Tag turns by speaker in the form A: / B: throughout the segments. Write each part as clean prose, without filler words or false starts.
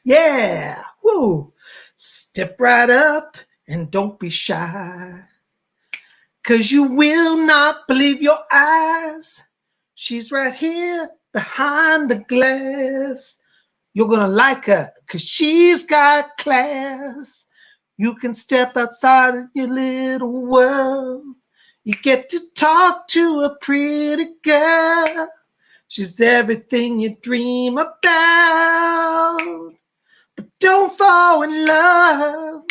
A: Yeah. Woo. Step right up and don't be shy. 'Cause you will not believe your eyes. She's right here behind the glass. You're gonna like her 'cause she's got class. You can step outside of your little world. You get to talk to a pretty girl. She's everything you dream about. But don't fall in love.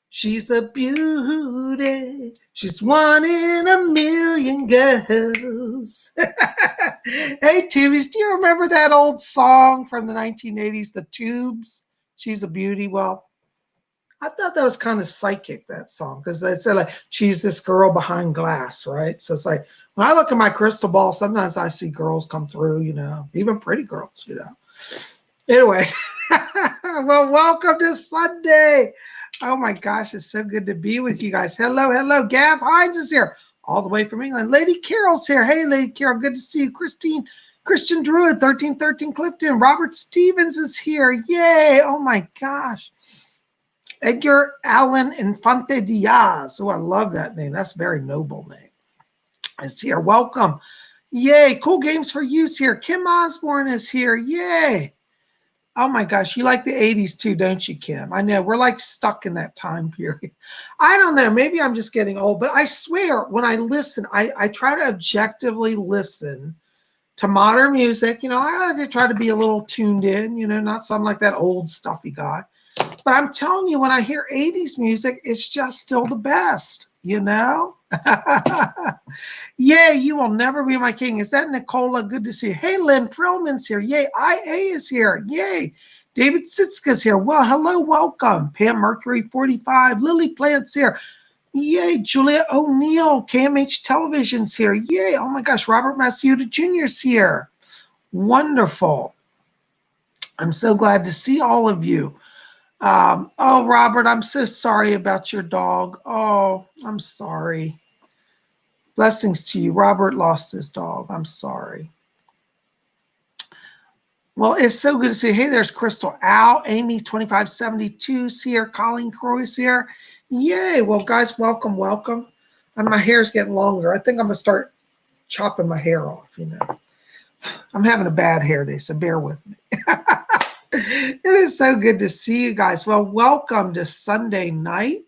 A: She's a beauty. She's one in a million girls. Hey, Tubes, do you remember that old song from the 1980s, The Tubes? She's a beauty. Well, I thought that was kind of psychic, that song, because they said like she's this girl behind glass, right? So it's like when I look at my crystal ball, sometimes I see girls come through, even pretty girls, Anyway, well, welcome to Sunday. Oh my gosh, it's so good to be with you guys. Hello, hello. Gav Hines is here, all the way from England. Lady Carol's here. Hey, Lady Carol, good to see you. Christian Druid, 1313 Clifton. Robert Stevens is here. Yay. Oh my gosh. Edgar Allan Infante Diaz. Oh, I love that name. That's a very noble name. Is here. Welcome. Yay. Cool Games for Use here. Kim Osborne is here. Yay. Oh my gosh, you like the 80s too, don't you, Kim? I know, we're like stuck in that time period. I don't know, maybe I'm just getting old, but I swear when I listen, I try to objectively listen to modern music. I like to try to be a little tuned in, not sound like that old stuffy guy. But I'm telling you, when I hear 80s music, it's just still the best, Yay, you will never be my king. Is that Nicola? Good to see you. Hey, Lynn Prillman's here. Yay, IA is here. Yay. David Sitzka's here. Well, hello, welcome. Pam Mercury 45. Lily Plant's here. Yay, Julia O'Neill. KMH Television's here. Yay. Oh my gosh, Robert Masuda Jr.'s here. Wonderful. I'm so glad to see all of you. Oh, Robert, I'm so sorry about your dog. Oh, I'm sorry. Blessings to you. Robert lost his dog. I'm sorry. Well, it's so good to see you. Hey, there's Crystal Al. Amy 2572's here. Colleen Croy's here. Yay. Well, guys, welcome, welcome. And my hair's getting longer. I think I'm going to start chopping my hair off, I'm having a bad hair day, so bear with me. It is so good to see you guys. Well, welcome to Sunday night.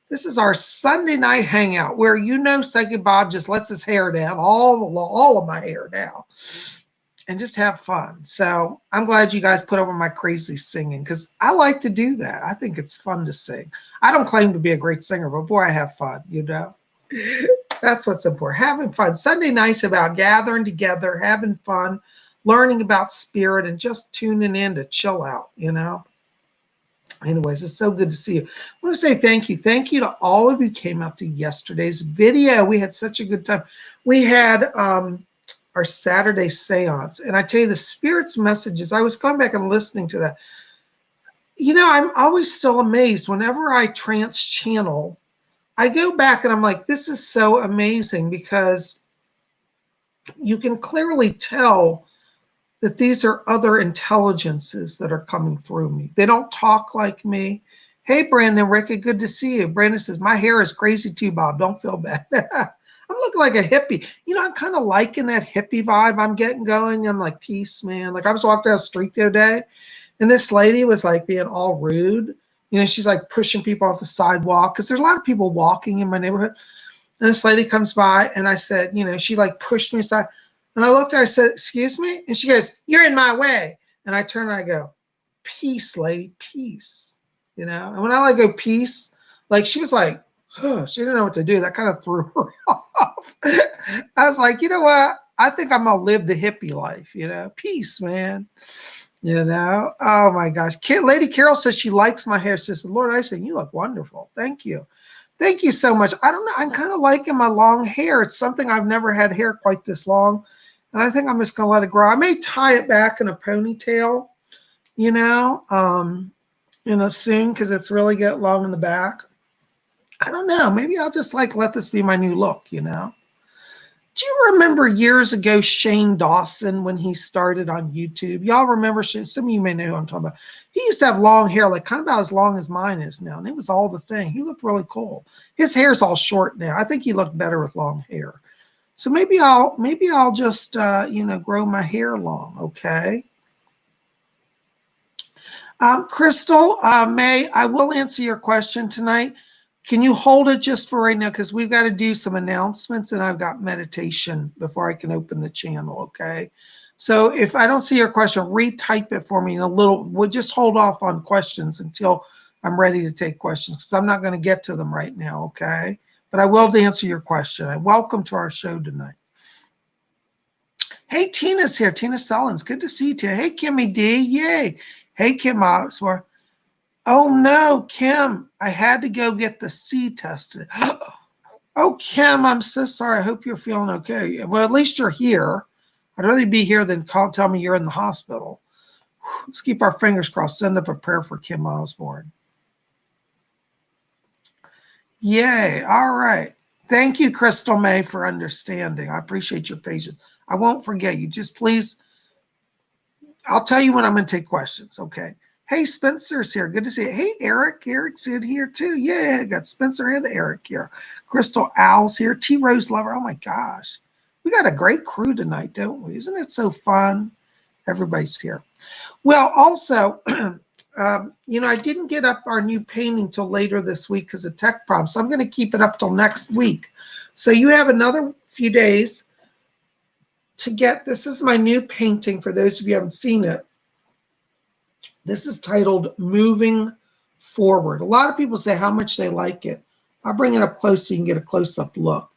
A: This is our Sunday night hangout where Psychic Bob just lets his hair down, all of my hair down, and just have fun. So I'm glad you guys put up with my crazy singing because I like to do that. I think it's fun to sing. I don't claim to be a great singer, but boy, I have fun, That's what's important. Having fun. Sunday night's about gathering together, having fun, learning about spirit, and just tuning in to chill out, Anyways, it's so good to see you. I want to say thank you. Thank you to all of you who came out to yesterday's video. We had such a good time. We had our Saturday seance. And I tell you, the spirit's messages, I was going back and listening to that. I'm always still amazed. Whenever I trance channel, I go back and I'm like, this is so amazing because you can clearly tell that these are other intelligences that are coming through me. They don't talk like me. Hey, Brandon, Ricky, good to see you. Brandon says, my hair is crazy too, Bob. Don't feel bad. I'm looking like a hippie. I'm kind of liking that hippie vibe I'm getting going. I'm like, peace, man. Like I was walking down the street the other day, and this lady was like being all rude. She's like pushing people off the sidewalk because there's a lot of people walking in my neighborhood. And this lady comes by, and I said, she like pushed me aside. And I looked at her, I said, excuse me? And she goes, you're in my way. And I turn and I go, peace, lady, peace. And when I like go peace, like she was like, huh, she didn't know what to do. That kind of threw her off. I was like, you know what? I think I'm going to live the hippie life, peace, man. Oh my gosh. Lady Carol says she likes my hair. She says, Lord, I said, you look wonderful. Thank you. Thank you so much. I don't know. I'm kind of liking my long hair. It's something I've never had hair quite this long. And I think I'm just going to let it grow. I may tie it back in a ponytail, soon because it's really getting long in the back. I don't know. Maybe I'll just let this be my new look, Do you remember years ago Shane Dawson when he started on YouTube? Y'all remember Shane? Some of you may know who I'm talking about. He used to have long hair, like kind of about as long as mine is now, and it was all the thing. He looked really cool. His hair's all short now. I think he looked better with long hair. So maybe I'll just grow my hair long, okay? Crystal, May, I will answer your question tonight. Can you hold it just for right now? Because we've got to do some announcements and I've got meditation before I can open the channel, okay? So if I don't see your question, retype it for me in a little. We'll just hold off on questions until I'm ready to take questions because I'm not going to get to them right now, okay? But I will answer your question. And welcome to our show tonight. Hey, Tina's here. Tina Sullins. Good to see you, Tina. Hey, Kimmy D. Yay. Hey, Kim Oxford. Oh, no, Kim. I had to go get the C tested. Oh, Kim, I'm so sorry. I hope you're feeling okay. Well, at least you're here. I'd rather be here than tell me you're in the hospital. Let's keep our fingers crossed. Send up a prayer for Kim Osborne. Yay. All right. Thank you, Crystal May, for understanding. I appreciate your patience. I won't forget you. Just please, I'll tell you when I'm going to take questions, okay? Hey, Spencer's here. Good to see you. Hey, Eric. Eric's in here, too. Yeah, I got Spencer and Eric here. Crystal Owl's here. T-Rose Lover. Oh, my gosh. We got a great crew tonight, don't we? Isn't it so fun? Everybody's here. Well, also, I didn't get up our new painting till later this week because of tech problems. So I'm going to keep it up till next week. So you have another few days to get, this is my new painting for those of you who haven't seen it. This is titled Moving Forward. A lot of people say how much they like it. I'll bring it up close so you can get a close-up look.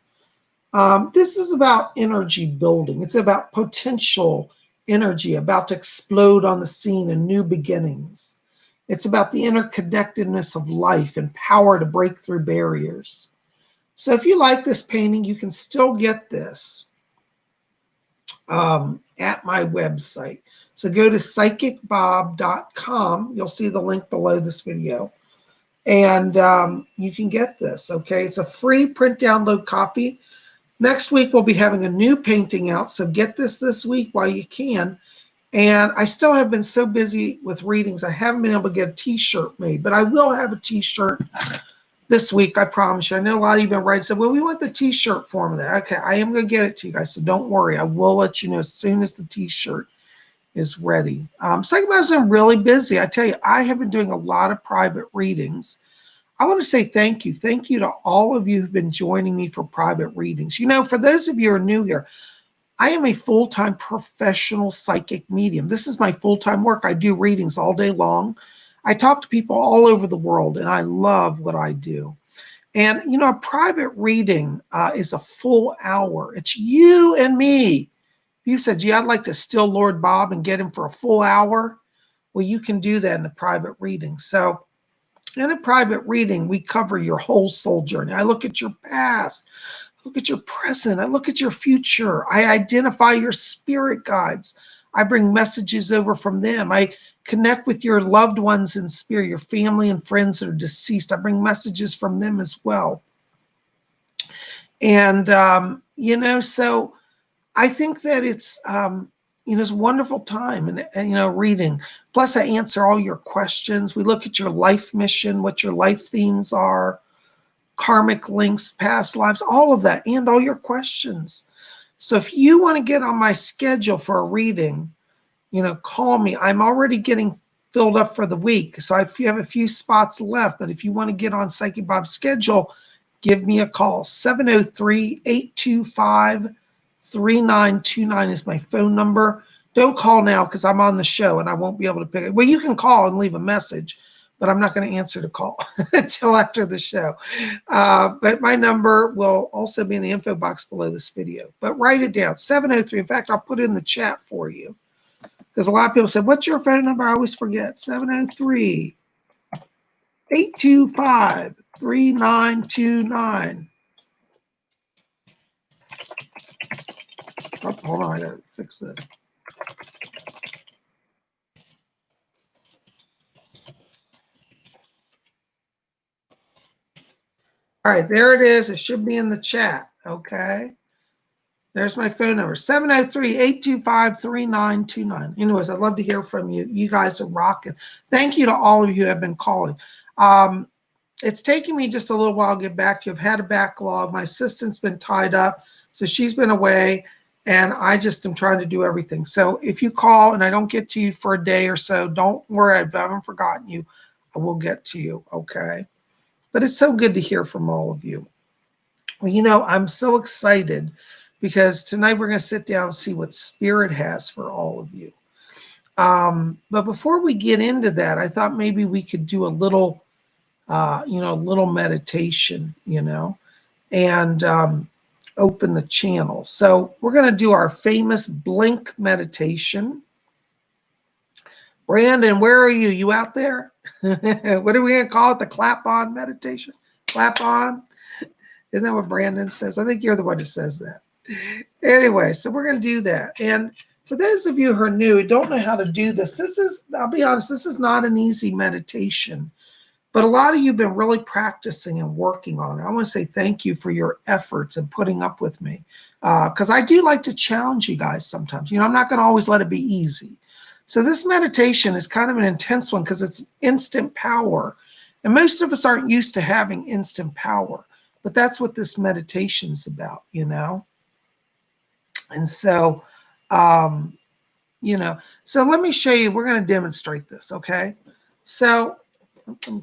A: This is about energy building. It's about potential energy about to explode on the scene and new beginnings. It's about the interconnectedness of life and power to break through barriers. So if you like this painting, you can still get this at my website. So go to PsychicBob.com. You'll see the link below this video. And you can get this, okay? It's a free print download copy. Next week, we'll be having a new painting out. So get this week while you can. And I still have been so busy with readings, I haven't been able to get a t-shirt made. But I will have a t-shirt this week, I promise you. I know a lot of you have been writing, said, well, we want the t-shirt form of that. Okay, I am going to get it to you guys, so don't worry. I will let you know as soon as the t-shirt is ready. PsychicBob's been really busy. I tell you, I have been doing a lot of private readings. I want to say thank you. Thank you to all of you who've been joining me for private readings. You know, for those of you who are new here, I am a full-time professional psychic medium. This is my full-time work. I do readings all day long. I talk to people all over the world, and I love what I do. And, you know, a private reading is a full hour. It's you and me. You said, gee, I'd like to steal Lord Bob and get him for a full hour. Well, you can do that in a private reading. So in a private reading, we cover your whole soul journey. I look at your past, I look at your present, I look at your future. I identify your spirit guides. I bring messages over from them. I connect with your loved ones in spirit, your family and friends that are deceased. I bring messages from them as well. And, so I think that it's, it's a wonderful time and reading. Plus, I answer all your questions. We look at your life mission, what your life themes are, karmic links, past lives, all of that, and all your questions. So if you want to get on my schedule for a reading, call me. I'm already getting filled up for the week. So if you have a few spots left, but if you want to get on Psychic Bob's schedule, give me a call. 703-825-3929 is my phone number. Don't call now because I'm on the show and I won't be able to pick it. Well, you can call and leave a message, but I'm not going to answer the call until after the show. But my number will also be in the info box below this video. But write it down, 703. In fact, I'll put it in the chat for you because a lot of people said, what's your phone number? I always forget. 703-825-3929. Oh, hold on, I gotta fix this. All right, there it is. It should be in the chat, okay? There's my phone number, 703-825-3929. Anyways, I'd love to hear from you. You guys are rocking. Thank you to all of you who have been calling. It's taking me just a little while to get back to you. I've had a backlog. My assistant's been tied up, so she's been away, and I just am trying to do everything. So if you call and I don't get to you for a day or so, don't worry. I haven't forgotten you. I will get to you, okay? But it's so good to hear from all of you. Well, I'm so excited because tonight we're going to sit down and see what Spirit has for all of you. But before we get into that, I thought maybe we could do a little, little meditation, and open the channel. So we're going to do our famous blink meditation. Brandon, where are you? You out there? What are we going to call it? The clap on meditation? Clap on? Isn't that what Brandon says? I think you're the one who says that. Anyway, so we're going to do that. And for those of you who are new, who don't know how to do this, I'll be honest, this is not an easy meditation. But a lot of you have been really practicing and working on it. I want to say thank you for your efforts and putting up with me. Because I do like to challenge you guys sometimes. I'm not going to always let it be easy. So this meditation is kind of an intense one because it's instant power. And most of us aren't used to having instant power. But that's what this meditation is about, And so, so let me show you. We're going to demonstrate this, okay? So, all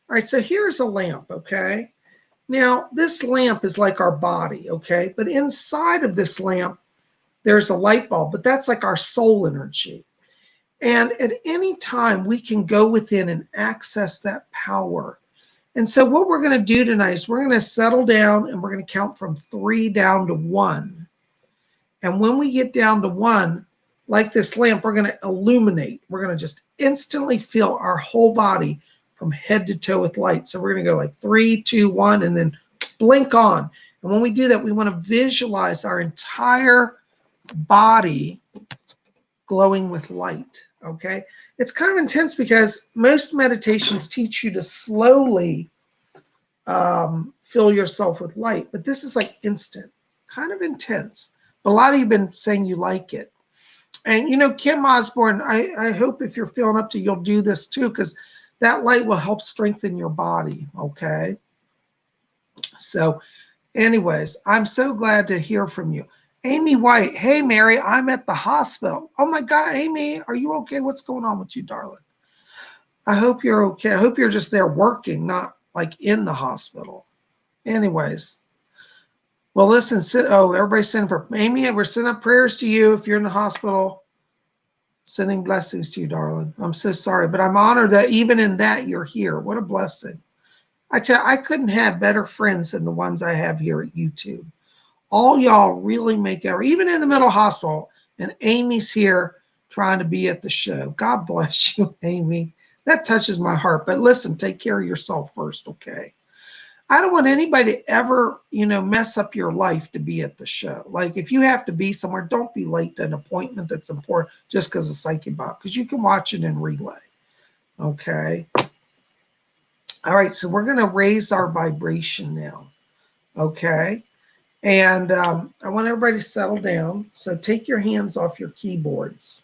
A: right, so here's a lamp, okay? Now, this lamp is like our body, okay? But inside of this lamp, there's a light bulb, but that's like our soul energy. And at any time, we can go within and access that power. And so what we're going to do tonight is we're going to settle down and we're going to count from 3 down to 1. And when we get down to 1, like this lamp, we're going to illuminate. We're going to just instantly fill our whole body from head to toe with light. So we're going to go like 3, 2, 1, and then blink on. And when we do that, we want to visualize our entire body glowing with light, okay? It's kind of intense because most meditations teach you to slowly fill yourself with light, but this is like instant, kind of intense. But a lot of you have been saying you like it. And Kim Osborne, I hope if you're feeling up to, you'll do this too, because that light will help strengthen your body, okay? So anyways, I'm so glad to hear from you. Amy White, hey, Mary, I'm at the hospital. Oh, my God, Amy, are you okay? What's going on with you, darling? I hope you're okay. I hope you're just there working, not like in the hospital. Anyways, well, listen, everybody's sending for Amy, we're sending up prayers to you if you're in the hospital. Sending blessings to you, darling. I'm so sorry, but I'm honored that even in that you're here. What a blessing. I tell you, I couldn't have better friends than the ones I have here at YouTube. All y'all really make it, even in the mental hospital, and Amy's here trying to be at the show. God bless you, Amy. That touches my heart. But listen, take care of yourself first, okay? I don't want anybody to ever, mess up your life to be at the show. Like if you have to be somewhere, don't be late to an appointment that's important just because of PsychicBob, because you can watch it in relay, okay? All right, so we're going to raise our vibration now, okay? And I want everybody to settle down. So take your hands off your keyboards.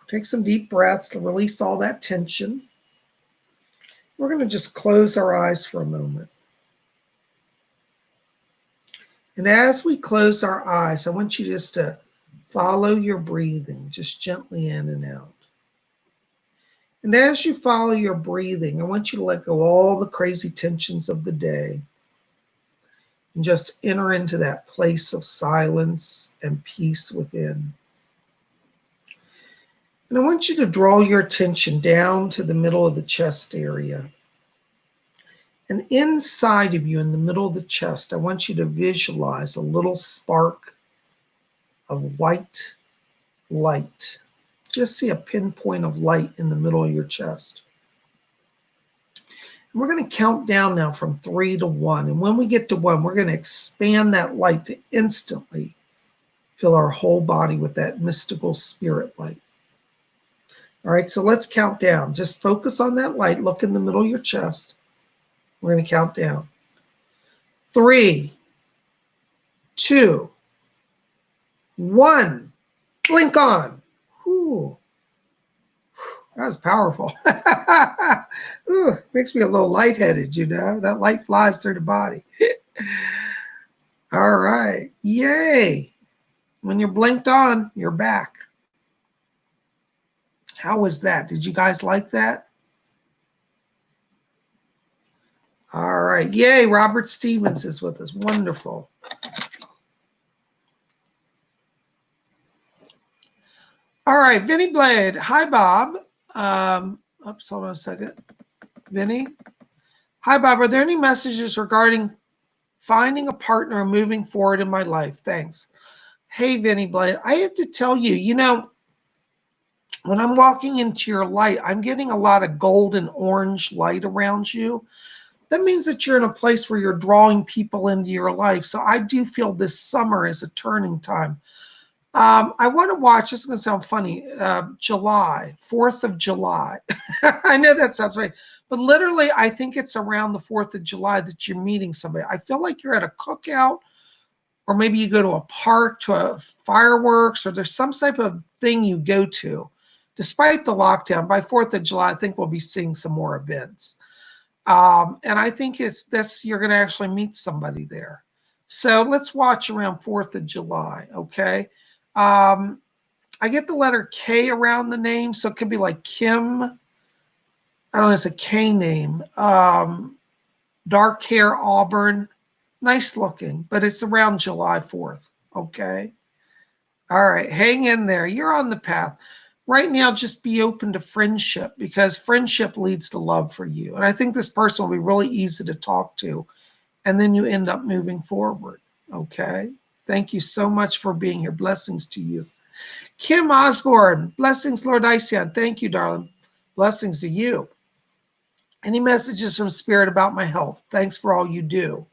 A: Take some deep breaths to release all that tension. We're going to just close our eyes for a moment. And as we close our eyes, I want you just to follow your breathing, just gently in and out. And as you follow your breathing, I want you to let go all the crazy tensions of the day. And just enter into that place of silence and peace within. And I want you to draw your attention down to the middle of the chest area. And inside of you, in the middle of the chest, I want you to visualize a little spark of white light. Just see a pinpoint of light in the middle of your chest. We're going to count down now from 3 to 1. And when we get to 1, we're going to expand that light to instantly fill our whole body with that mystical spirit light. All right, so let's count down. Just focus on that light. Look in the middle of your chest. We're going to count down. 3, 2, 1. Blink on. Ooh, that was powerful. Ooh, makes me a little lightheaded, you know. That light flies through the body. All right. Yay. When you're blinked on, you're back. How was that? Did you guys like that? All right. Yay. Robert Stevens is with us. Wonderful. All right. Vinny Blade. Hi, Bob. Oops, hold on a second. Vinny. Hi, Bob. Are there any messages regarding finding a partner and moving forward in my life? Thanks. Hey, Vinny Blade. I have to tell you, you know, when I'm walking into your light, I'm getting a lot of gold and orange light around you. That means that you're in a place where you're drawing people into your life. So I do feel this summer is a turning time. I want to watch, this is going to sound funny, July, 4th of July. I know that sounds funny, but literally I think it's around the 4th of July that you're meeting somebody. I feel like you're at a cookout, or maybe you go to a park, to a fireworks, or there's some type of thing you go to. Despite the lockdown, by 4th of July, I think we'll be seeing some more events. And I think you're going to actually meet somebody there. So let's watch around 4th of July, okay? I get the letter K around the name, so it could be like Kim. I don't know, it's a K name. Dark hair, auburn, nice looking, but it's around July 4th, okay? All right, hang in there. You're on the path. Right now, just be open to friendship, because friendship leads to love for you. And I think this person will be really easy to talk to. And then you end up moving forward. Okay. Thank you so much for being here. Blessings to you. Kim Osborne. Blessings, Lord Isian. Thank you, darling. Blessings to you. Any messages from Spirit about my health? Thanks for all you do.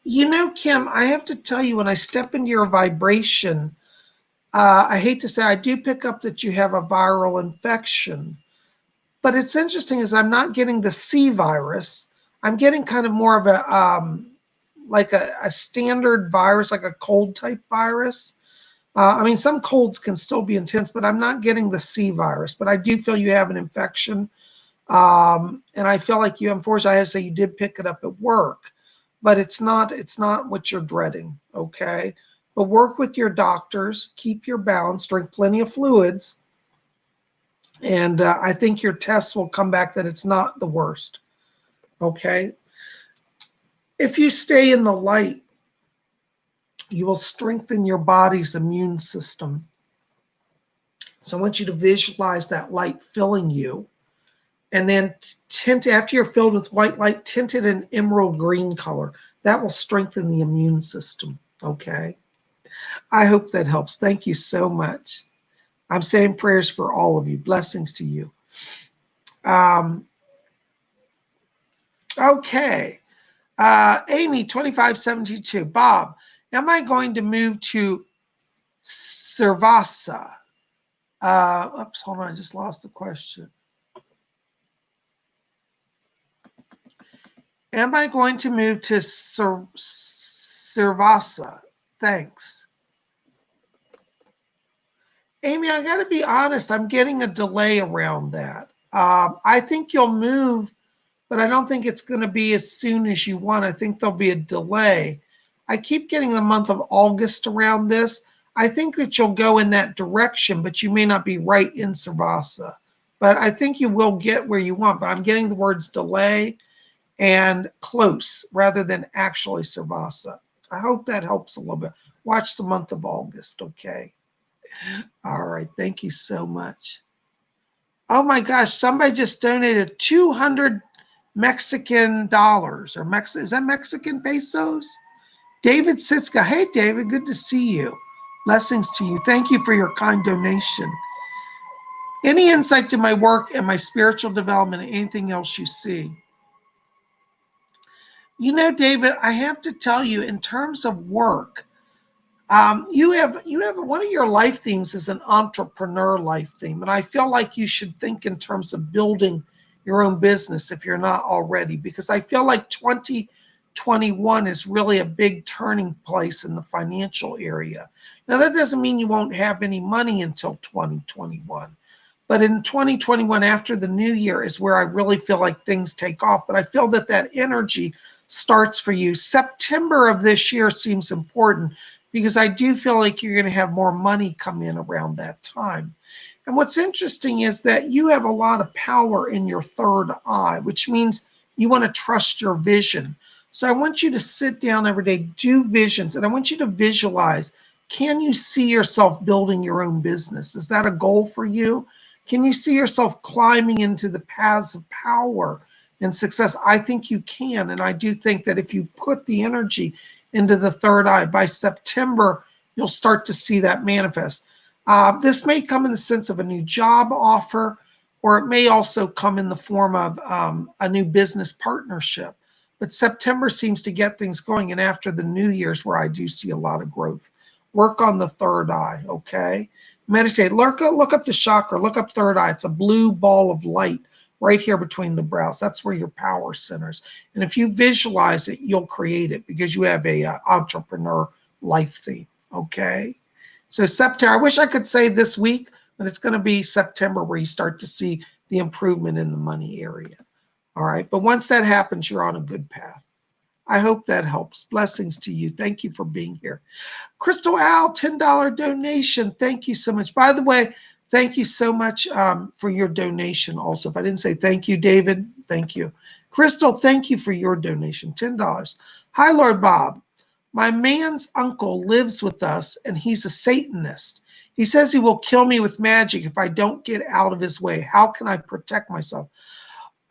A: You know, Kim, I have to tell you, when I step into your vibration, I hate to say, I do pick up that you have a viral infection. But it's interesting is I'm not getting the C virus. I'm getting kind of more of a like a standard virus, like a cold type virus. I mean, some colds can still be intense, but I'm not getting the C virus. But I do feel you have an infection. And I feel like you, unfortunately, I have to say you did pick it up at work, but it's not what you're dreading, okay? But work with your doctors, keep your balance, drink plenty of fluids, and I think your tests will come back that it's not the worst, okay? If you stay in the light, you will strengthen your body's immune system. So I want you to visualize that light filling you, and then tint, after you're filled with white light, tint it an emerald green color. That will strengthen the immune system, okay? I hope that helps. Thank you so much. I'm saying prayers for all of you. Blessings to you. Okay. Amy, 2572. Bob, am I going to move to Servasa? Oops, hold on. I just lost the question. Am I going to move to Servasa? Thanks. Amy, I got to be honest. I'm getting a delay around that. I think you'll move, but I don't think it's going to be as soon as you want. I think there'll be a delay. I keep getting the month of August around this. I think that you'll go in that direction, but you may not be right in Servasa. But I think you will get where you want. But I'm getting the words delay and close rather than actually Servasa. I hope that helps a little bit. Watch the month of August, okay? All right, thank you so much. Oh my gosh, somebody just donated 200 Mexican dollars, or is that Mexican pesos? David Sitska. Hey, David, good to see you. Blessings to you. Thank you for your kind donation. Any insight to my work and my spiritual development and anything else you see? You know, David, I have to tell you, in terms of work, you have one of your life themes is an entrepreneur life theme, and I feel like you should think in terms of building your own business if you're not already, because I feel like 2021 is really a big turning place in the financial area. Now, that doesn't mean you won't have any money until 2021. But in 2021, after the new year, is where I really feel like things take off. But I feel that that energy starts for you. September of this year seems important because I do feel like you're going to have more money come in around that time. And what's interesting is that you have a lot of power in your third eye, which means you want to trust your vision. So I want you to sit down every day, do visions, and I want you to visualize. Can you see yourself building your own business? Is that a goal for you? Can you see yourself climbing into the paths of power and success? I think you can. And I do think that if you put the energy into the third eye, by September, you'll start to see that manifest. This may come in the sense of a new job offer, or it may also come in the form of a new business partnership. But September seems to get things going. And after the New Year's, where I do see a lot of growth. Work on the third eye, okay? Meditate. Look up the chakra. Look up third eye. It's a blue ball of light right here between the brows. That's where your power centers. And if you visualize it, you'll create it because you have a entrepreneur life theme, okay? So September, I wish I could say this week, but it's going to be September where you start to see the improvement in the money area. All right. But once that happens, you're on a good path. I hope that helps. Blessings to you. Thank you for being here. Crystal Al, $10 donation. Thank you so much. By the way, thank you so much for your donation also. If I didn't say thank you, David, thank you. Crystal, thank you for your donation, $10. Hi, Lord Bob. My man's uncle lives with us, and he's a Satanist. He says he will kill me with magic if I don't get out of his way. How can I protect myself?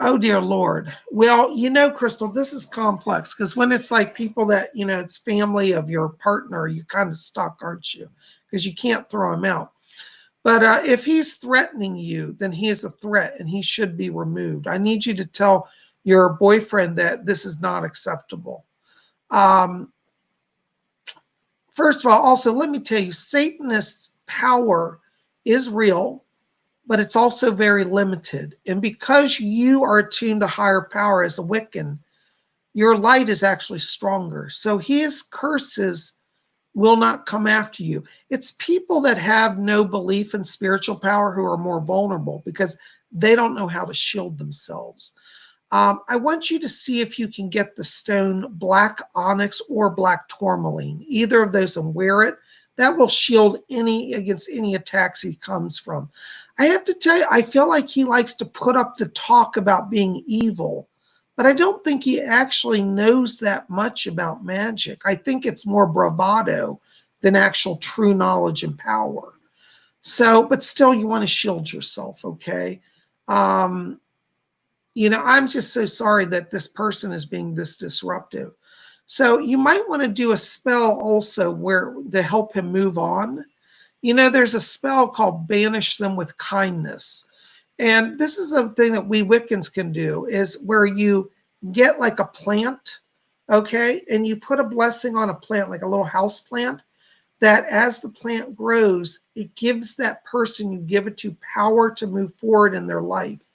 A: Oh, dear Lord. Well, Crystal, this is complex because when it's like people that, it's family of your partner, you're kind of stuck, aren't you? Because you can't throw him out. But if he's threatening you, then he is a threat and he should be removed. I need you to tell your boyfriend that this is not acceptable. First of all, also, let me tell you, Satanist's power is real, but it's also very limited. And because you are attuned to higher power as a Wiccan, your light is actually stronger. So his curses will not come after you. It's people that have no belief in spiritual power who are more vulnerable because they don't know how to shield themselves. I want you to see if you can get the stone black onyx or black tourmaline, either of those, and wear it. That will shield against any attacks he comes from. I have to tell you, I feel like he likes to put up the talk about being evil, but I don't think he actually knows that much about magic. I think it's more bravado than actual true knowledge and power. So, but still, you want to shield yourself, okay? I'm just so sorry that this person is being this disruptive. So you might want to do a spell also to help him move on. There's a spell called Banish Them with Kindness. And this is a thing that we Wiccans can do, is where you get like a plant, okay? And you put a blessing on a plant, like a little house plant, that as the plant grows, it gives that person you give it to power to move forward in their life.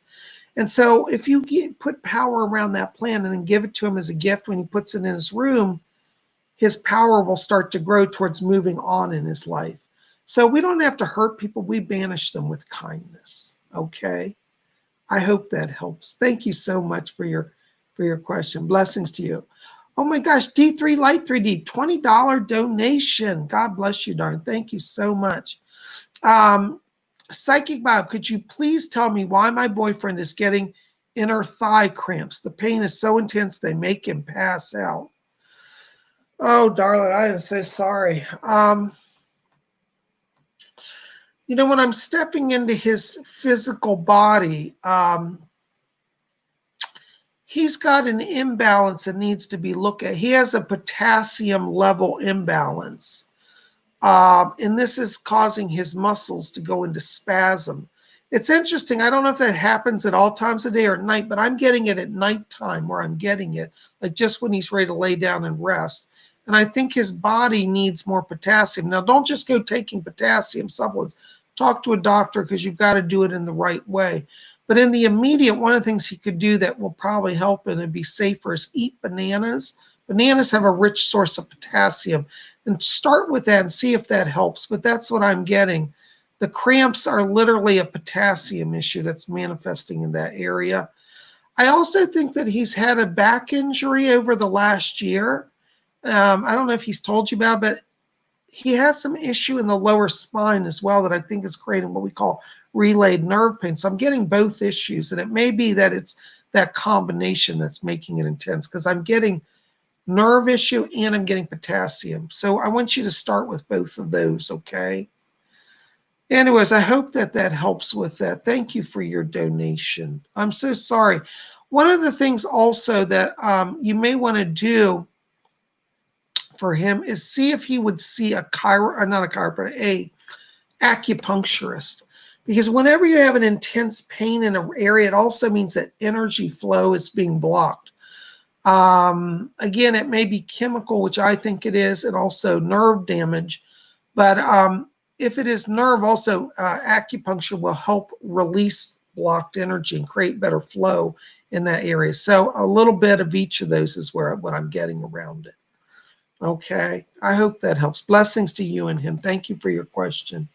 A: And so if you put power around that plant and then give it to him as a gift when he puts it in his room, his power will start to grow towards moving on in his life. So we don't have to hurt people. We banish them with kindness. Okay. I hope that helps. Thank you so much for your question. Blessings to you. Oh my gosh, D3 Light 3D, $20 donation. God bless you, darn. Thank you so much. Psychic Bob, could you please tell me why my boyfriend is getting inner thigh cramps? The pain is so intense they make him pass out. Oh, darling, I am so sorry. When I'm stepping into his physical body, he's got an imbalance that needs to be looked at. He has a potassium level imbalance. And this is causing his muscles to go into spasm. It's interesting. I don't know if that happens at all times of day or at night, but I'm getting it at nighttime where I'm getting it, like just when he's ready to lay down and rest. And I think his body needs more potassium. Now, don't just go taking potassium supplements. Talk to a doctor because you've got to do it in the right way. But in the immediate, one of the things he could do that will probably help and it'd be safer is eat bananas Bananas have a rich source of potassium. And start with that and see if that helps. But that's what I'm getting. The cramps are literally a potassium issue that's manifesting in that area. I also think that he's had a back injury over the last year. I don't know if he's told you about, but he has some issue in the lower spine as well that I think is creating what we call relayed nerve pain. So I'm getting both issues, and it may be that it's that combination that's making it intense, because I'm getting nerve issue and I'm getting potassium. So I want you to start with both of those, okay? Anyways, I hope that that helps with that. Thank you for your donation. I'm so sorry. One of the things also that you may want to do for him is see if he would see a acupuncturist. Because whenever you have an intense pain in an area, it also means that energy flow is being blocked. Again, it may be chemical, which I think it is, and also nerve damage. But if it is nerve, also acupuncture will help release blocked energy and create better flow in that area. So a little bit of each of those is what I'm getting around it. Okay, I hope that helps. Blessings to you and him. Thank you for your question.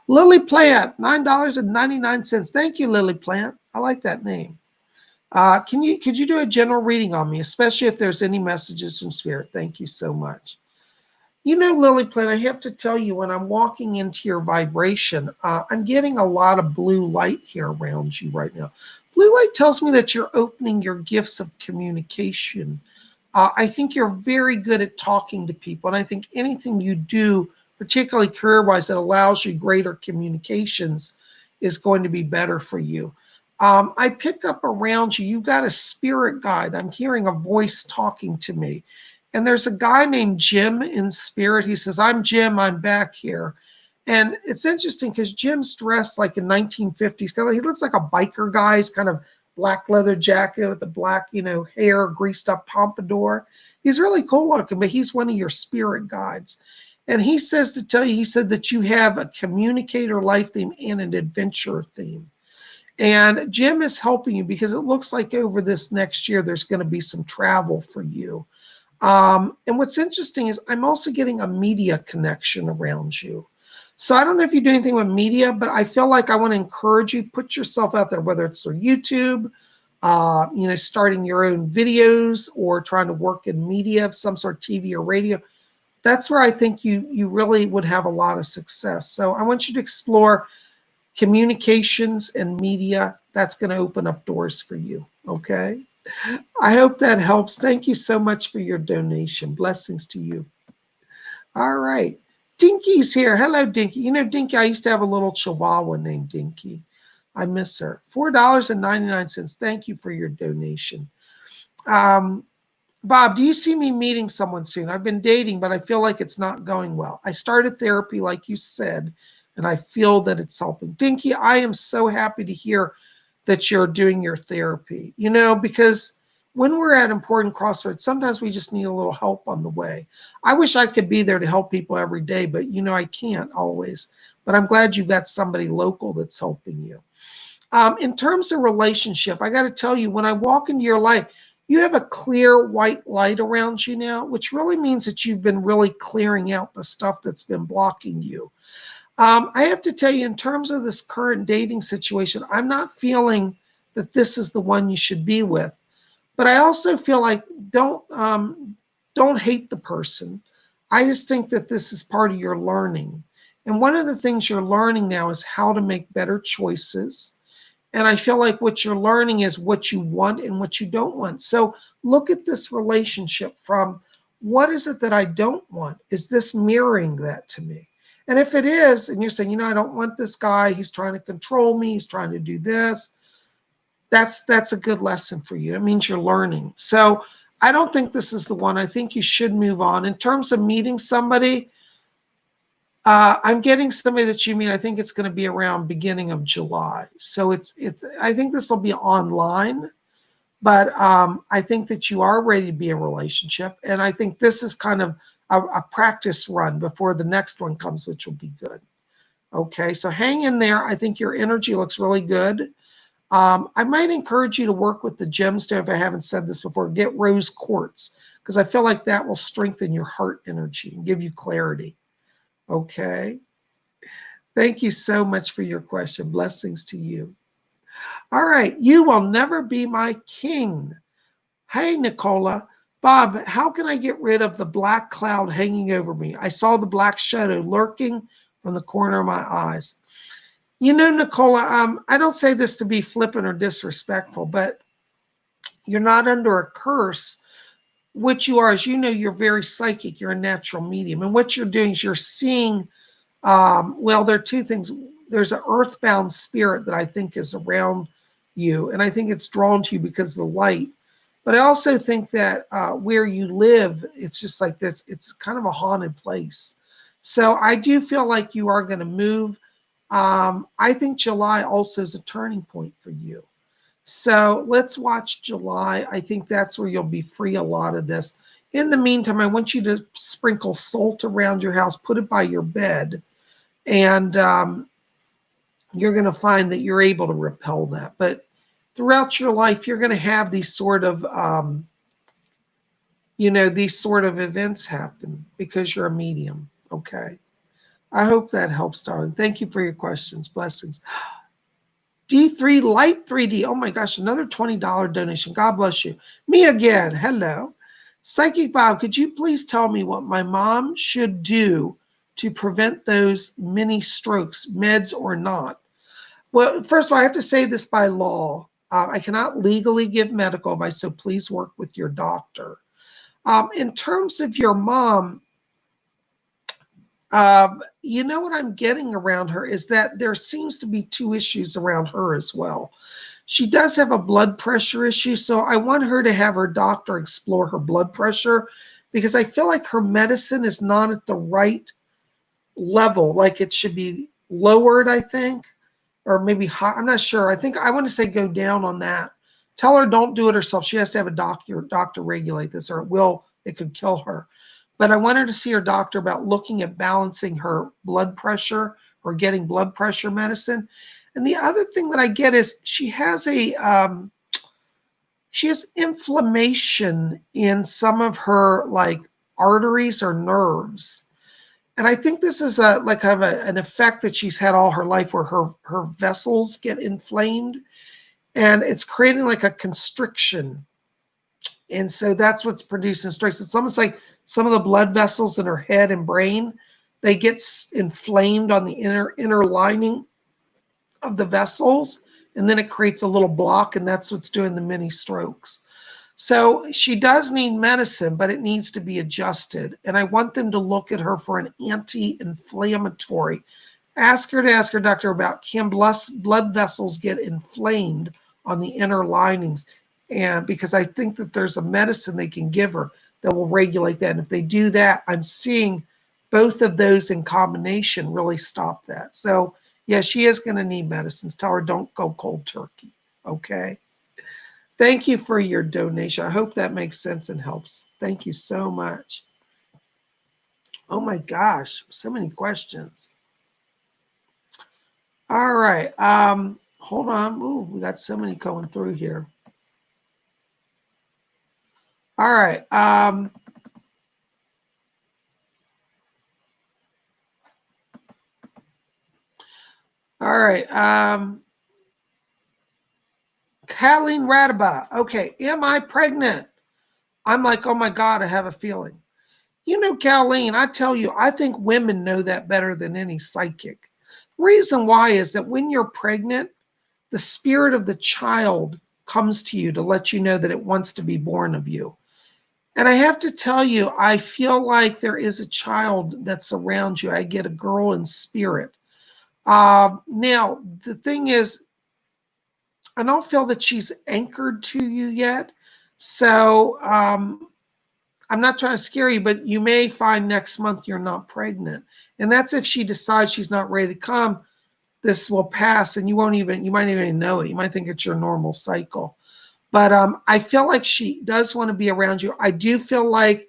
A: Lily Plant, $9.99. Thank you, Lily Plant. I like that name. Could you do a general reading on me, especially if there's any messages from Spirit? Thank you so much. You know, Lily Plant, I have to tell you, when I'm walking into your vibration, I'm getting a lot of blue light here around you right now. Blue light tells me that you're opening your gifts of communication. I think you're very good at talking to people, and I think anything you do, particularly career-wise, that allows you greater communications is going to be better for you. I pick up around you, you've got a spirit guide. I'm hearing a voice talking to me. And there's a guy named Jim in spirit. He says, I'm Jim, I'm back here. And it's interesting because Jim's dressed like in 1950s. He looks like a biker guy. He's kind of black leather jacket with the black, hair, greased up pompadour. He's really cool looking, but he's one of your spirit guides. And he says to tell you, he said that you have a communicator life theme and an adventure theme. And Jim is helping you because it looks like over this next year, there's going to be some travel for you. And what's interesting is I'm also getting a media connection around you. So I don't know if you do anything with media, but I feel like I want to encourage you, put yourself out there, whether it's through YouTube, starting your own videos or trying to work in media of some sort, TV or radio. That's where I think you really would have a lot of success. So I want you to explore communications and media. That's going to open up doors for you. Okay. I hope that helps. Thank you so much for your donation. Blessings to you. All right. Dinky's here. Hello, Dinky. You know, Dinky, I used to have a little chihuahua named Dinky. I miss her. $4.99. Thank you for your donation. Bob, do you see me meeting someone soon? I've been dating, but I feel like it's not going well. I started therapy, like you said, and I feel that it's helping. Dinky, I am so happy to hear that you're doing your therapy, because when we're at important crossroads, sometimes we just need a little help on the way. I wish I could be there to help people every day, but I can't always. But I'm glad you've got somebody local that's helping you. In terms of relationship, I got to tell you, when I walk into your life, you have a clear white light around you now, which really means that you've been really clearing out the stuff that's been blocking you. I have to tell you, in terms of this current dating situation, I'm not feeling that this is the one you should be with. But I also feel like don't hate the person. I just think that this is part of your learning. And one of the things you're learning now is how to make better choices. And I feel like what you're learning is what you want and what you don't want. So look at this relationship from, what is it that I don't want? Is this mirroring that to me? And if it is, and you're saying, I don't want this guy, he's trying to control me, he's trying to do this, that's a good lesson for you. It means you're learning. So I don't think this is the one. I think you should move on. In terms of meeting somebody, I'm getting somebody that you meet. I think it's going to be around beginning of July. So I think this will be online, but I think that you are ready to be in a relationship. And I think this is kind of a practice run before the next one comes, which will be good. Okay, so hang in there. I think your energy looks really good. I might encourage you to work with the gemstone, if I haven't said this before. Get rose quartz, because I feel like that will strengthen your heart energy and give you clarity. Okay. Thank you so much for your question. Blessings to you. All right. You will never be my king. Hey, Nicola. Bob, how can I get rid of the black cloud hanging over me? I saw the black shadow lurking from the corner of my eyes. You know, Nicola, I don't say this to be flippant or disrespectful, but you're not under a curse. What you are is, you know, you're very psychic. You're a natural medium. And what you're doing is you're seeing, well, there are two things. There's an earthbound spirit that I think is around you. And I think it's drawn to you because of the light. But I also think that where you live, it's just like this. It's kind of a haunted place. So I do feel like you are going to move. I think July also is a turning point for you. So let's watch July. I think that's where you'll be free a lot of this. In the meantime, I want you to sprinkle salt around your house, put it by your bed, and you're going to find that you're able to repel that. But throughout your life, you're going to have these sort of, these sort of events happen because you're a medium. Okay. I hope that helps, darling. Thank you for your questions. Blessings. D3 Light 3D. Oh my gosh, another $20 donation. God bless you. Me again. Hello. Psychic Bob, could you please tell me what my mom should do to prevent those mini strokes, meds or not? Well, first of all, I have to say this by law. I cannot legally give medical advice, so please work with your doctor. In terms of your mom, you know what I'm getting around her is that there seems to be two issues around her as well. She does have a blood pressure issue, so I want her to have her doctor explore her blood pressure because I feel like her medicine is not at the right level. Like it should be lowered, I think, or maybe high. I'm not sure. I think I want to say go down on that. Tell her don't do it herself. She has to have a doctor regulate this, or it could kill her. But I want her to see her doctor about looking at balancing her blood pressure or getting blood pressure medicine. And the other thing that I get is she has inflammation in some of her like arteries or nerves. And I think this is an effect that she's had all her life where her vessels get inflamed and it's creating like a constriction. And so that's what's producing stress. It's almost like some of the blood vessels in her head and brain, they get inflamed on the inner lining of the vessels, and then it creates a little block, and that's what's doing the mini strokes. So she does need medicine, but it needs to be adjusted. And I want them to look at her for an anti-inflammatory. Ask her doctor about, can blood vessels get inflamed on the inner linings? And because I think that there's a medicine they can give her that will regulate that. And if they do that, I'm seeing both of those in combination really stop that. So yeah, she is going to need medicines. Tell her don't go cold turkey. Okay. Thank you for your donation. I hope that makes sense and helps. Thank you so much. Oh my gosh, so many questions. All right. Hold on. Ooh, we got so many going through here. All right. All right. Colleen Radaba. Okay. Am I pregnant? I'm like, oh my God, I have a feeling. You know, Colleen, I tell you, I think women know that better than any psychic. Reason why is that when you're pregnant, the spirit of the child comes to you to let you know that it wants to be born of you. And I have to tell you, I feel like there is a child that's around you. I get a girl in spirit. Now, the thing is, I don't feel that she's anchored to you yet. So I'm not trying to scare you, but you may find next month you're not pregnant. And that's if she decides she's not ready to come. This will pass and you might even know it. You might think it's your normal cycle. But I feel like she does want to be around you. I do feel like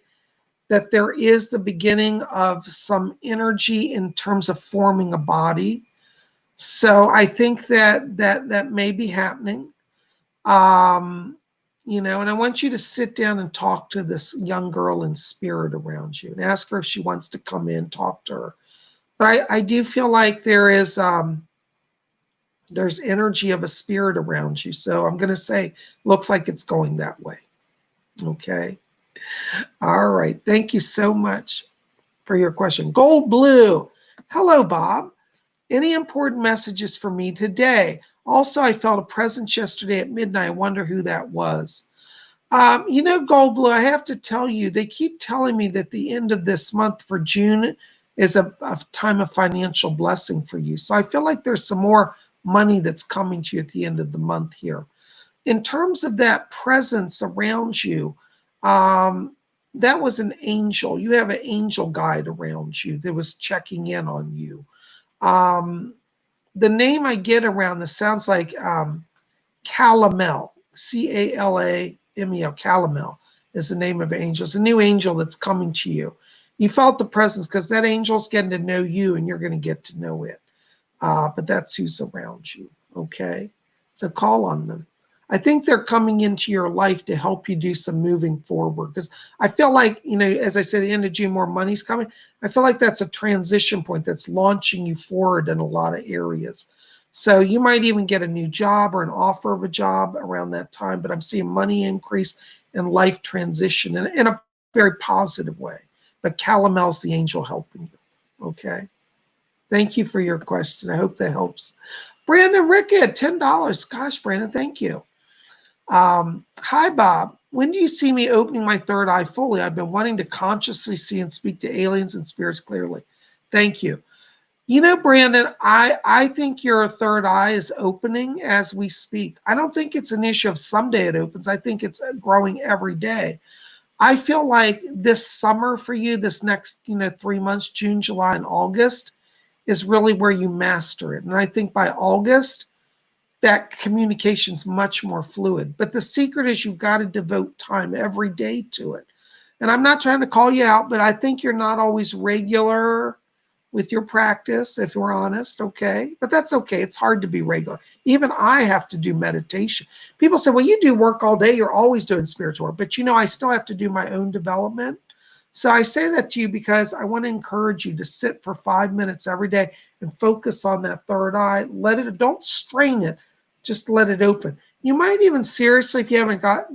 A: that there is the beginning of some energy in terms of forming a body. So I think that may be happening. And I want you to sit down and talk to this young girl in spirit around you and ask her if she wants to come in, talk to her. But I do feel like there's energy of a spirit around you. So I'm going to say, looks like it's going that way. Okay. All right. Thank you so much for your question. Gold Blue. Hello, Bob. Any important messages for me today? Also, I felt a presence yesterday at midnight. I wonder who that was. Gold Blue, I have to tell you, they keep telling me that the end of this month for June is a time of financial blessing for you. So I feel like there's some more money that's coming to you at the end of the month here. In terms of that presence around you, that was an angel. You have an angel guide around you that was checking in on you. The name I get around this sounds like Calamel, Calamel. Calamel is the name of angels. A new angel that's coming to you. You felt the presence because that angel's getting to know you and you're going to get to know it. But that's who's around you, okay? So call on them. I think they're coming into your life to help you do some moving forward because I feel like, as I said, at the end of June, more money's coming. I feel like that's a transition point that's launching you forward in a lot of areas. So you might even get a new job or an offer of a job around that time, but I'm seeing money increase and life transition in a very positive way. But Calamel's the angel helping you, okay? Thank you for your question. I hope that helps. Brandon Rickett, $10. Gosh, Brandon, thank you. Hi, Bob. When do you see me opening my third eye fully? I've been wanting to consciously see and speak to aliens and spirits clearly. Thank you. Brandon, I think your third eye is opening as we speak. I don't think it's an issue of someday it opens. I think it's growing every day. I feel like this summer for you, this next 3 months, June, July, and August, is really where you master it. And I think by August, that communication's much more fluid. But the secret is you've got to devote time every day to it. And I'm not trying to call you out, but I think you're not always regular with your practice, if we're honest, okay? But that's okay. It's hard to be regular. Even I have to do meditation. People say, well, you do work all day. You're always doing spiritual work. But I still have to do my own development. So I say that to you because I want to encourage you to sit for 5 minutes every day and focus on that third eye. Don't strain it. Just let it open. You might even seriously, if you haven't got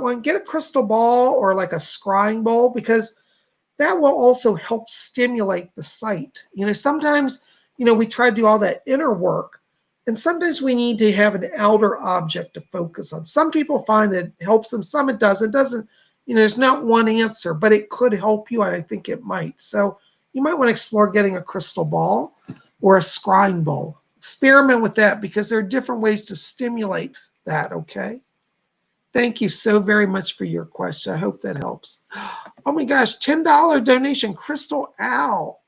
A: one, get a crystal ball or like a scrying bowl because that will also help stimulate the sight. Sometimes, we try to do all that inner work, and sometimes we need to have an outer object to focus on. Some people find it helps them, some it doesn't. It doesn't, there's not one answer, but it could help you, and I think it might. So you might want to explore getting a crystal ball or a scrying bowl. Experiment with that because there are different ways to stimulate that, okay? Thank you so very much for your question. I hope that helps. Oh my gosh, $10 donation, Crystal Owl.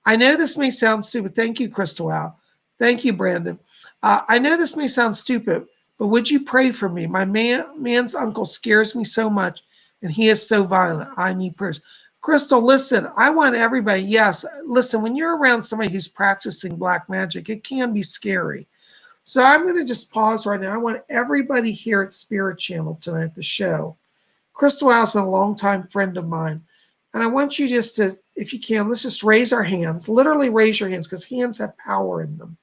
A: I know this may sound stupid. Thank you, Crystal Owl. Thank you, Brandon. I know this may sound stupid, but would you pray for me? My man's uncle scares me so much, and he is so violent. I need prayers. Crystal, listen, I want everybody, yes, listen, when you're around somebody who's practicing black magic, it can be scary. So I'm going to just pause right now. I want everybody here at Spirit Channel tonight at the show. Crystal Owl's been a longtime friend of mine. And I want you just to, if you can, let's just raise our hands. Literally raise your hands because hands have power in them.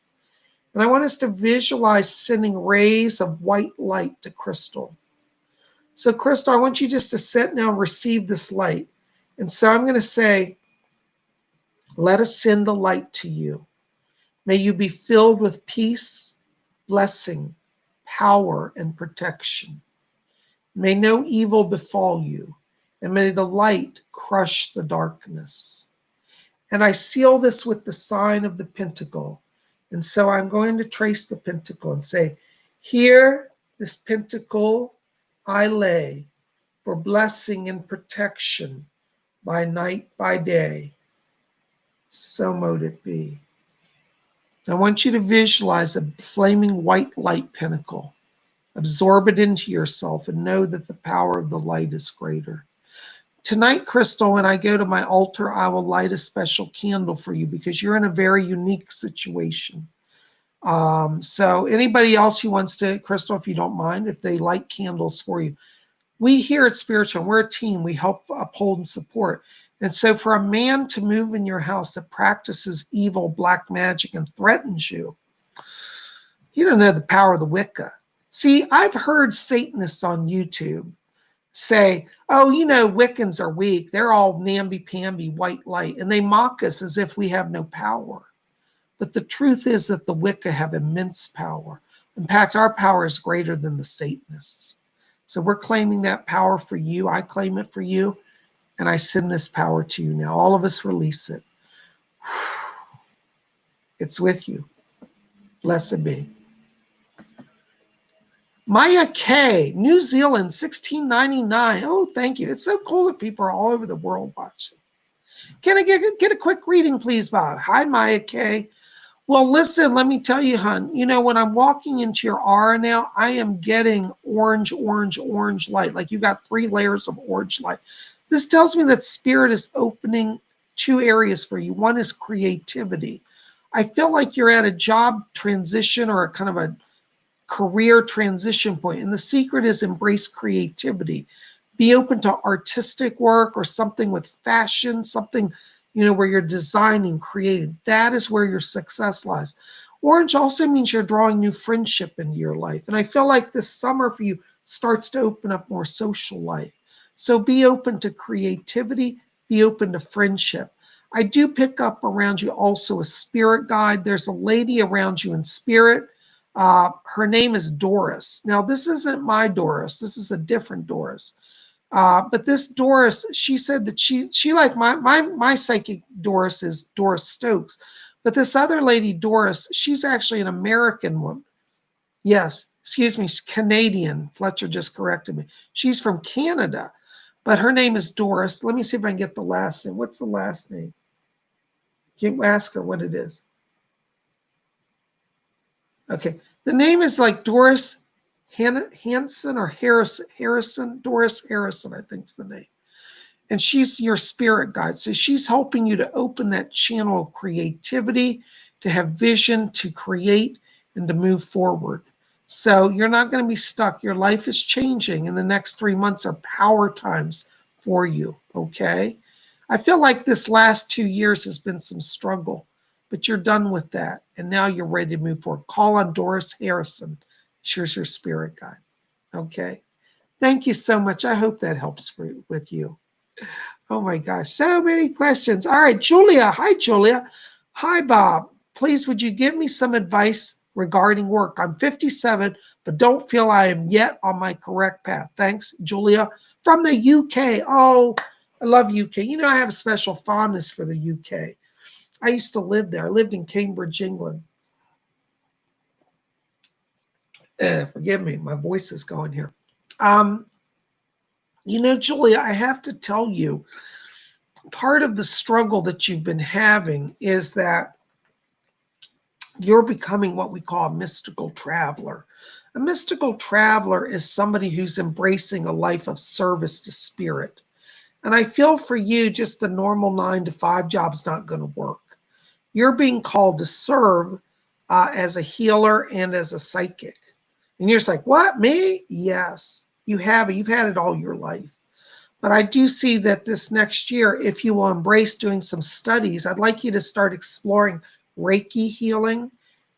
A: And I want us to visualize sending rays of white light to Crystal. So Crystal, I want you just to sit now and receive this light. And so I'm going to say, let us send the light to you. May you be filled with peace, blessing, power, and protection. May no evil befall you, and may the light crush the darkness. And I seal this with the sign of the pentacle. And so I'm going to trace the pentacle and say, here, this pentacle I lay for blessing and protection by night, by day. So mote it be. I want you to visualize a flaming white light pinnacle. Absorb it into yourself and know that the power of the light is greater. Tonight, Crystal, when I go to my altar, I will light a special candle for you because you're in a very unique situation. So anybody else who wants to, Crystal, if you don't mind, if they light candles for you. We here at Spiritual, we're a team. We help uphold and support. And so for a man to move in your house that practices evil, black magic, and threatens you, you don't know the power of the Wicca. See, I've heard Satanists on YouTube say, oh, you know, Wiccans are weak. They're all namby-pamby, white light. And they mock us as if we have no power. But the truth is that the Wicca have immense power. In fact, our power is greater than the Satanists. So we're claiming that power for you. I claim it for you. And I send this power to you now. All of us release it. It's with you. Blessed be. Maya K, New Zealand, 1699. Oh, thank you. It's so cool that people are all over the world watching. Can I get a quick reading, please, Bob? Hi, Maya K. Well, listen, let me tell you, hon, you know, when I'm walking into your aura now, I am getting orange, orange, orange light. Like you got 3 layers of orange light. This tells me that spirit is opening 2 areas for you. One is creativity. I feel like you're at a job transition or a kind of a career transition point. And the secret is embrace creativity. Be open to artistic work or something with fashion, something, you know, where you're designing, creating. That is where your success lies. Orange also means you're drawing new friendship into your life. And I feel like this summer for you starts to open up more social life. So be open to creativity, be open to friendship. I do pick up around you also a spirit guide. There's a lady around you in spirit. Her name is Doris. Now, this isn't my Doris. This is a different Doris. But this Doris, she said that she like my psychic Doris is Doris Stokes. But this other lady, Doris, she's actually an American woman. Yes, excuse me, Canadian. Fletcher just corrected me. She's from Canada, but her name is Doris. Let me see if I can get the last name. What's the last name? You ask her what it is. Okay, the name is like Doris Hanson or Harrison, Doris Harrison, I think is the name. And she's your spirit guide. So she's helping you to open that channel of creativity, to have vision, to create, and to move forward. So you're not going to be stuck. Your life is changing, and the next 3 months are power times for you, okay? I feel like this last 2 years has been some struggle, but you're done with that, and now you're ready to move forward. Call on Doris Harrison. She's your spirit guide, okay? Thank you so much. I hope that helps with you. Oh my gosh, so many questions. All right, Julia. Hi, Julia. Hi, Bob. Please, would you give me some advice regarding work? I'm 57, but don't feel I am yet on my correct path. Thanks, Julia, from the UK. Oh, I love UK. You know, I have a special fondness for the UK. I used to live there. I lived in Cambridge, England. Forgive me, my voice is going here. You know, Julia, I have to tell you, part of the struggle that you've been having is that you're becoming what we call a mystical traveler. A mystical traveler is somebody who's embracing a life of service to spirit. And I feel for you, just the normal 9-to-5 job's not going to work. You're being called to serve as a healer and as a psychic. And you're just like, what, me? Yes, you have it. You've had it all your life. But I do see that this next year, if you will embrace doing some studies, I'd like you to start exploring Reiki healing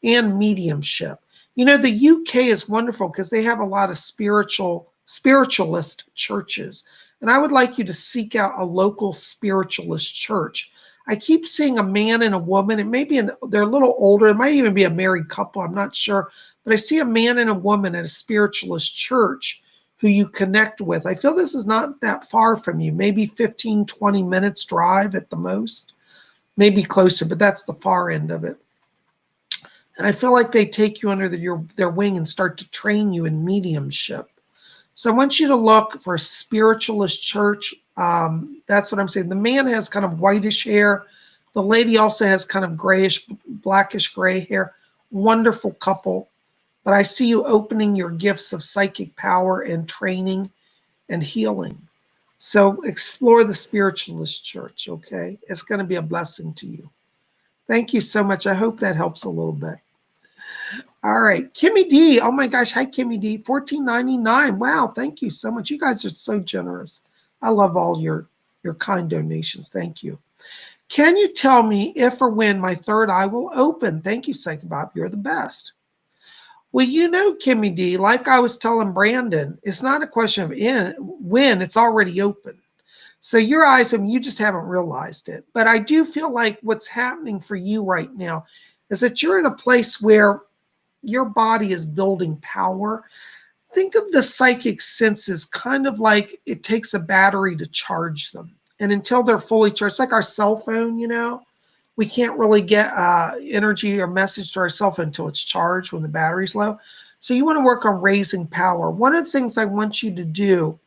A: and mediumship. You know, the UK is wonderful because they have a lot of spiritualist churches. And I would like you to seek out a local spiritualist church. I keep seeing a man and a woman. It may be, they're a little older. It might even be a married couple. I'm not sure. But I see a man and a woman at a spiritualist church who you connect with. I feel this is not that far from you, maybe 15, 20 minutes drive at the most, maybe closer, but that's the far end of it. And I feel like they take you under their wing and start to train you in mediumship. So I want you to look for a spiritualist church. That's what I'm saying. The man has kind of whitish hair. The lady also has kind of grayish, blackish gray hair. Wonderful couple. But I see you opening your gifts of psychic power and training and healing. So explore the spiritualist church, okay? It's going to be a blessing to you. Thank you so much. I hope that helps a little bit. All right, Kimmy D. Oh my gosh, hi Kimmy D. $14.99. Wow, thank you so much. You guys are so generous. I love all your kind donations. Thank you. Can you tell me if or when my third eye will open? Thank you, Psychic Bob. You're the best. Well, you know, Kimmy D, like I was telling Brandon, it's not a question of when, it's already open. So your eyes, I mean, you just haven't realized it. But I do feel like what's happening for you right now is that you're in a place where your body is building power. Think of the psychic senses kind of like it takes a battery to charge them. And until they're fully charged, like our cell phone, you know, we can't really get energy or message to our cell phone until it's charged when the battery's low. So you want to work on raising power. One of the things I want you to do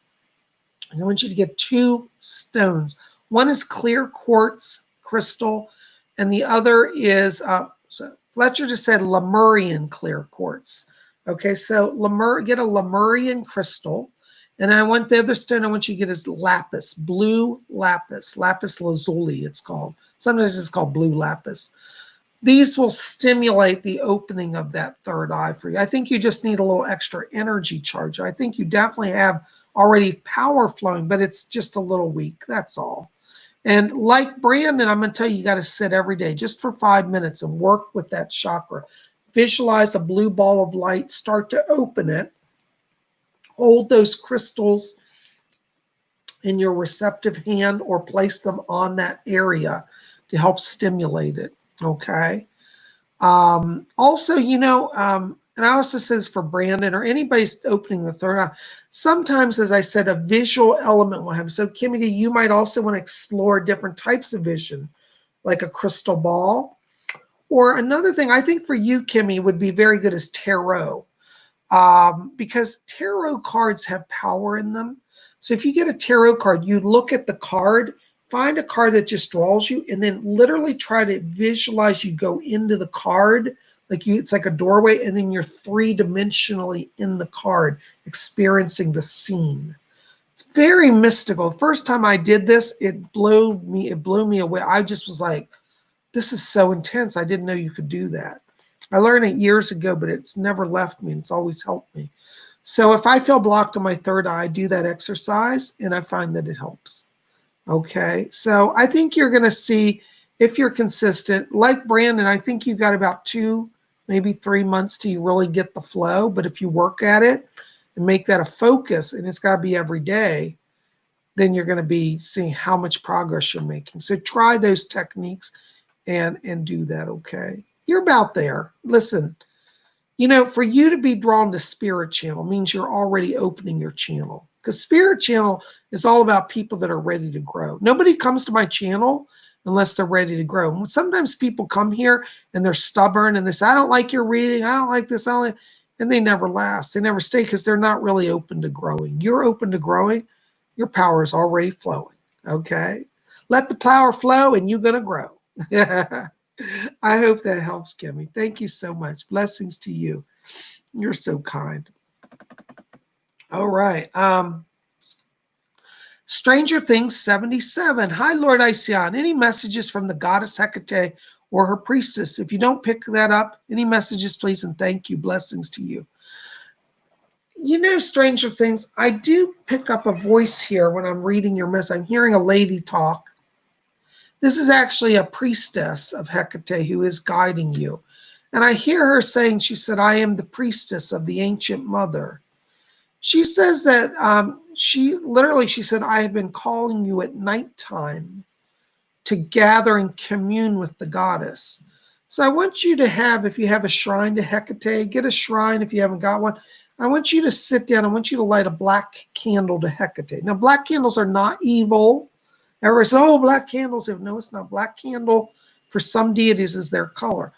A: is I want you to get 2 stones. One is clear quartz crystal, and the other is, so Fletcher just said Lemurian clear quartz. Okay, so get a Lemurian crystal. And I want the other stone I want you to get is lapis, blue lapis, lapis lazuli it's called. Sometimes it's called blue lapis. These will stimulate the opening of that third eye for you. I think you just need a little extra energy charge. I think you definitely have already power flowing, but it's just a little weak. That's all. And like Brandon, I'm going to tell you, you got to sit every day just for 5 minutes and work with that chakra. Visualize a blue ball of light, start to open it. Hold those crystals in your receptive hand or place them on that area to help stimulate it. Okay. Also, you know, and I also say this for Brandon or anybody's opening the third eye. Sometimes, as I said, a visual element will happen. So, Kimmy, you might also want to explore different types of vision, like a crystal ball. Or another thing I think for you, Kimmy, would be very good is tarot, because tarot cards have power in them. So if you get a tarot card, you look at the card, find a card that just draws you, and then literally try to visualize you go into the card, it's like a doorway, and then you're 3-dimensionally in the card, experiencing the scene. It's very mystical. First time I did this, it blew me away. I just was like, this is so intense. I didn't know you could do that. I learned it years ago, but it's never left me. It's always helped me. So if I feel blocked on my third eye, I do that exercise, and I find that it helps. Okay, so I think you're going to see, if you're consistent, like Brandon, I think you've got about 2, maybe 3 months till you really get the flow. But if you work at it and make that a focus, and it's got to be every day, then you're going to be seeing how much progress you're making. So try those techniques and do that, okay? You're about there. Listen, you know, for you to be drawn to Spirit Channel means you're already opening your channel, because Spirit Channel is all about people that are ready to grow. Nobody comes to my channel unless they're ready to grow. Sometimes people come here and they're stubborn and they say, I don't like your reading. I don't like this. I don't like, and they never last. They never stay because they're not really open to growing. You're open to growing. Your power is already flowing, okay? Let the power flow and you're going to grow. I hope that helps, Kimmy. Thank you so much. Blessings to you. You're so kind. All right. Stranger Things 77. Hi, Lord Isian. Any messages from the goddess Hecate or her priestess? If you don't pick that up, any messages, please, and thank you. Blessings to you. You know, Stranger Things, I do pick up a voice here when I'm reading your message. I'm hearing a lady talk. This is actually a priestess of Hecate who is guiding you. And I hear her saying, she said, I am the priestess of the ancient mother. She says that she said, I have been calling you at nighttime to gather and commune with the goddess. So I want you to have, if you have a shrine to Hecate, get a shrine if you haven't got one. I want you to sit down. I want you to light a black candle to Hecate. Now, black candles are not evil. Everybody says, oh, black candles. No, it's not. Black candle for some deities is their color.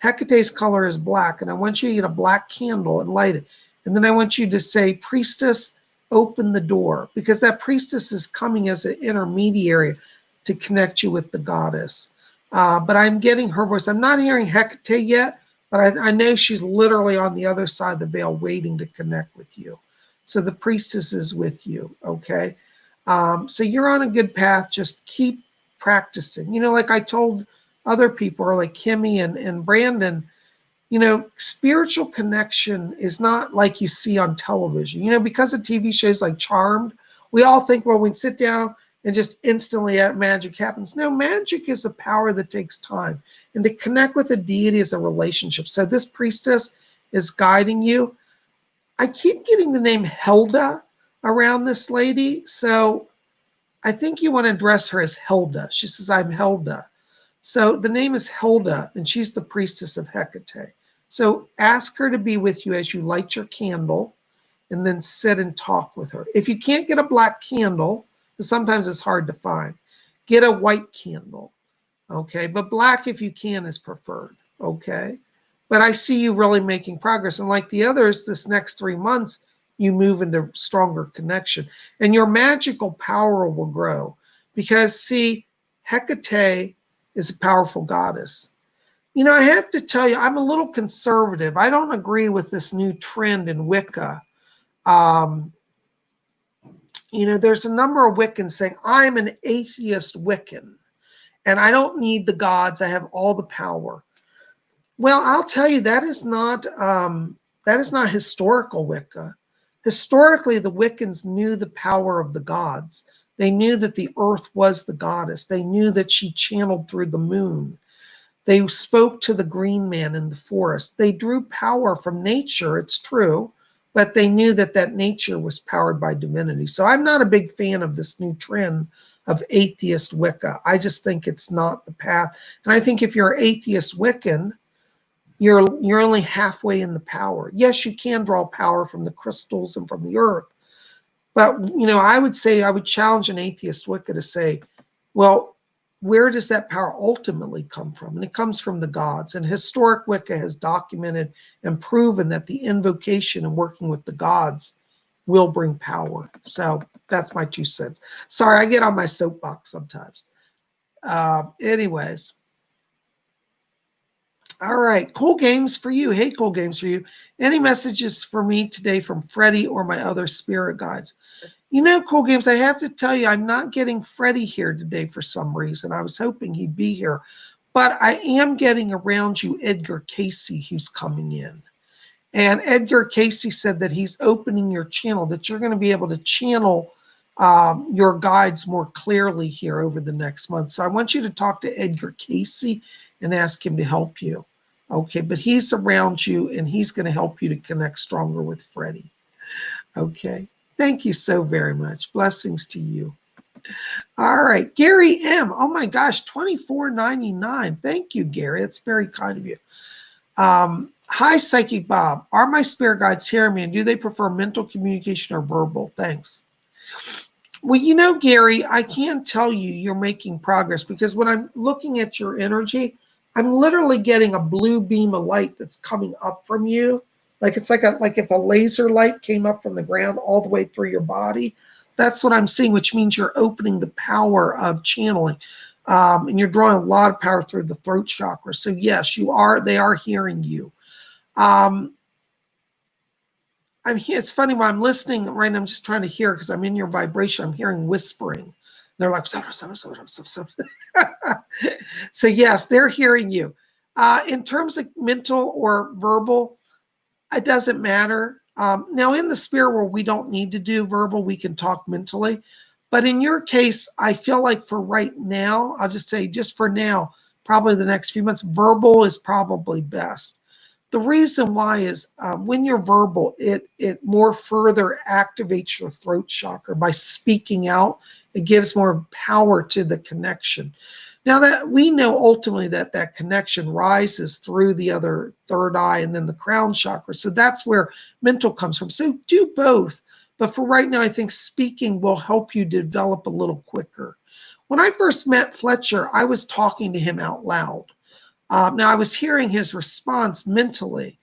A: Hecate's color is black, and I want you to get a black candle and light it. And then I want you to say, priestess, open the door, because that priestess is coming as an intermediary to connect you with the goddess. But I'm getting her voice. I'm not hearing Hecate yet, but I know she's literally on the other side of the veil waiting to connect with you. So the priestess is with you, okay? So you're on a good path. Just keep practicing. You know, like I told other people, or like Kimmy and Brandon, Spiritual connection is not like you see on television. Because of TV shows like Charmed, we all think, well, we can sit down and just instantly magic happens. No, magic is a power that takes time. And to connect with a deity is a relationship. So this priestess is guiding you. I keep getting the name Hilda around this lady. So I think you want to address her as Hilda. She says, I'm Hilda. So the name is Hilda, and she's the priestess of Hecate. So ask her to be with you as you light your candle, and then sit and talk with her. If you can't get a black candle, because sometimes it's hard to find, get a white candle, okay? But black, if you can, is preferred, okay? But I see you really making progress. And like the others, this next 3 months, you move into stronger connection. And your magical power will grow. Because, see, Hecate is a powerful goddess. I have to tell you, I'm a little conservative. I don't agree with this new trend in Wicca. There's a number of Wiccans saying, I'm an atheist Wiccan, and I don't need the gods. I have all the power. Well, I'll tell you, that is not historical Wicca. Historically, the Wiccans knew the power of the gods. They knew that the earth was the goddess. They knew that she channeled through the moon. They spoke to the green man in the forest. They drew power from nature, it's true, but they knew that nature was powered by divinity. So I'm not a big fan of this new trend of atheist Wicca. I just think it's not the path. And I think if you're an atheist Wiccan, you're only halfway in the power. Yes, you can draw power from the crystals and from the earth. But, I would challenge an atheist Wicca to say, well, where does that power ultimately come from? And it comes from the gods. And historic Wicca has documented and proven that the invocation and working with the gods will bring power. So that's my 2 cents. Sorry, I get on my soapbox sometimes. Anyways. All right, cool games for you. Hey, cool games for you. Any messages for me today from Freddie or my other spirit guides? Cool games, I have to tell you, I'm not getting Freddie here today for some reason. I was hoping he'd be here. But I am getting around you Edgar Casey, who's coming in. And Edgar Casey said that he's opening your channel, that you're going to be able to channel your guides more clearly here over the next month. So I want you to talk to Edgar Casey and ask him to help you. Okay, but he's around you, and he's going to help you to connect stronger with Freddie. Okay, thank you so very much. Blessings to you. All right, Gary M. Oh my gosh, $24.99. Thank you, Gary. That's very kind of you. Hi, Psychic Bob. Are my spirit guides hearing me, and do they prefer mental communication or verbal? Thanks. Well, Gary, I can tell you you're making progress, because when I'm looking at your energy, I'm literally getting a blue beam of light that's coming up from you. Like it's like if a laser light came up from the ground all the way through your body. That's what I'm seeing, which means you're opening the power of channeling. And you're drawing a lot of power through the throat chakra. So yes, they are hearing you. I'm here. It's funny when I'm listening right now, I'm just trying to hear because I'm in your vibration. I'm hearing whispering. They're like, so. So yes, they're hearing you. In terms of mental or verbal, it doesn't matter. Now in the spirit world, we don't need to do verbal. We can talk mentally. But in your case, I feel like for right now, I'll just say just for now, probably the next few months, verbal is probably best. The reason why is when you're verbal, it more further activates your throat chakra by speaking out. It gives more power to the connection. Now that we know ultimately that connection rises through the other third eye and then the crown chakra. So that's where mental comes from. So do both. But for right now, I think speaking will help you develop a little quicker. When I first met Fletcher, I was talking to him out loud. Now, I was hearing his response mentally,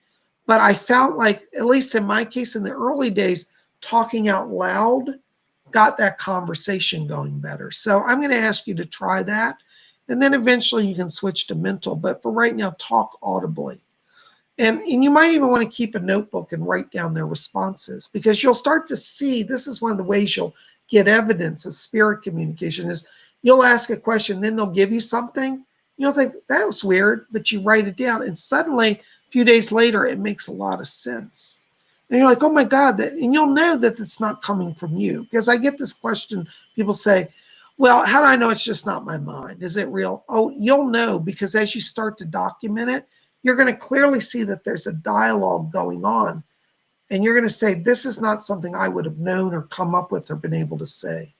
A: but I felt like, at least in my case, in the early days, talking out loud got that conversation going better. So I'm going to ask you to try that. And then eventually you can switch to mental. But for right now, talk audibly. And you might even want to keep a notebook and write down their responses, because you'll start to see, this is one of the ways you'll get evidence of spirit communication, is you'll ask a question, then they'll give you something. You'll think, that was weird, but you write it down. And suddenly A few days later, it makes a lot of sense. And you're like, oh my God, and you'll know that it's not coming from you. Because I get this question, people say, well, how do I know it's just not my mind? Is it real? Oh, you'll know, because as you start to document it, you're going to clearly see that there's a dialogue going on. And you're going to say, this is not something I would have known or come up with or been able to say.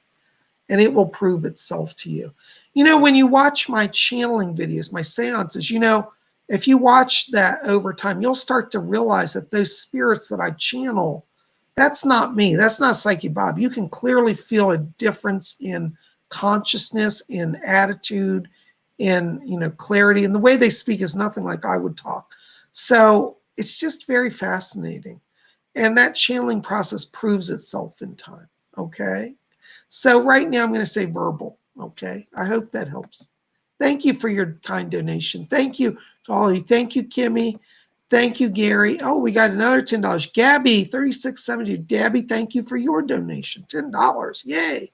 A: And it will prove itself to you. You know, when you watch my channeling videos, my seances, you know, if you watch that over time, you'll start to realize that those spirits that I channel, that's not me. That's not Psychic Bob. You can clearly feel a difference in consciousness, in attitude, in, you know, clarity. And the way they speak is nothing like I would talk. So it's just very fascinating. And that channeling process proves itself in time. Okay. So right now I'm going to say verbal. Okay. I hope that helps. Thank you for your kind donation. Thank you to all of you. Thank you, Kimmy. Thank you, Gary. Oh, we got another $10. Gabby, 3670. Gabby, thank you for your donation. $10. Yay.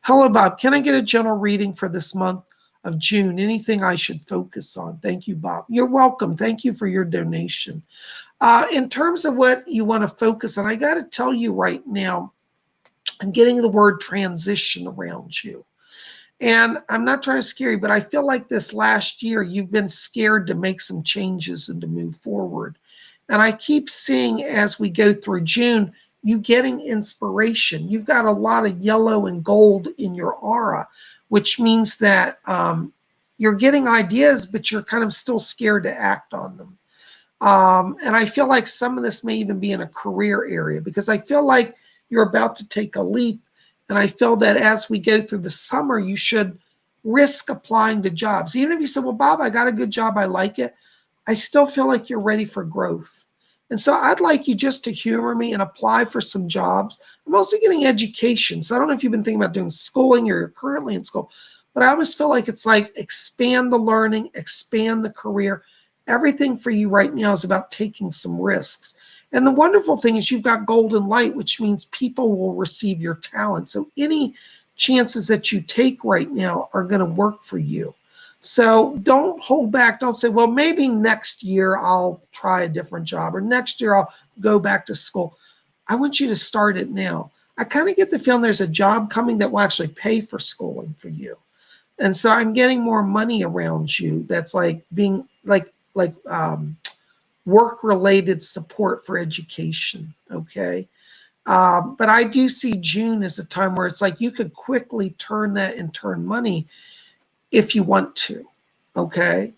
A: Hello, Bob. Can I get a general reading for this month of June? Anything I should focus on? Thank you, Bob. You're welcome. Thank you for your donation. In terms of what you want to focus on, I got to tell you right now, I'm getting the word transition around you. And I'm not trying to scare you, but I feel like this last year you've been scared to make some changes and to move forward. And I keep seeing as we go through June, you getting inspiration. You've got a lot of yellow and gold in your aura, which means that you're getting ideas, but you're kind of still scared to act on them. And I feel like some of this may even be in a career area, because I feel like you're about to take a leap. And I feel that as we go through the summer, you should risk applying to jobs. Even if you said, well, Bob, I got a good job, I like it, I still feel like you're ready for growth. And so I'd like you just to humor me and apply for some jobs. I'm also getting education. So I don't know if you've been thinking about doing schooling or you're currently in school, but I always feel like it's like expand the learning, expand the career. Everything for you right now is about taking some risks. And the wonderful thing is you've got golden light, which means people will receive your talent. So any chances that you take right now are going to work for you. So don't hold back. Don't say, well, maybe next year I'll try a different job, or next year I'll go back to school. I want you to start it now. I kind of get the feeling there's a job coming that will actually pay for schooling for you. And so I'm getting more money around you that's like being like work-related support for education, okay? But I do see June as a time where it's like you could quickly turn that and turn money if you want to, okay?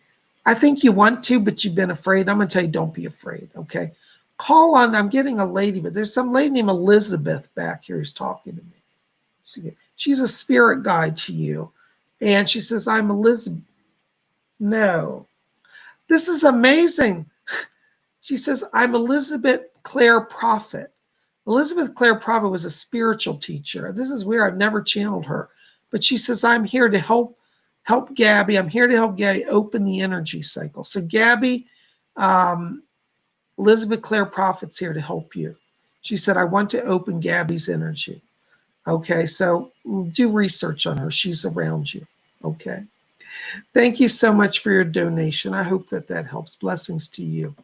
A: I think you want to, but you've been afraid. I'm going to tell you, don't be afraid, okay? Call on, I'm getting a lady, but there's some lady named Elizabeth back here who's talking to me. She's a spirit guide to you. And she says, I'm Elizabeth. No. This is amazing. She says, I'm Elizabeth Clare Prophet. Elizabeth Clare Prophet was a spiritual teacher. This is weird. I've never channeled her. But she says, I'm here to help Gabby. I'm here to help Gabby open the energy cycle. So Gabby, Elizabeth Clare Prophet's here to help you. She said, I want to open Gabby's energy. Okay, so do research on her. She's around you. Okay. Thank you so much for your donation. I hope that helps. Blessings to you.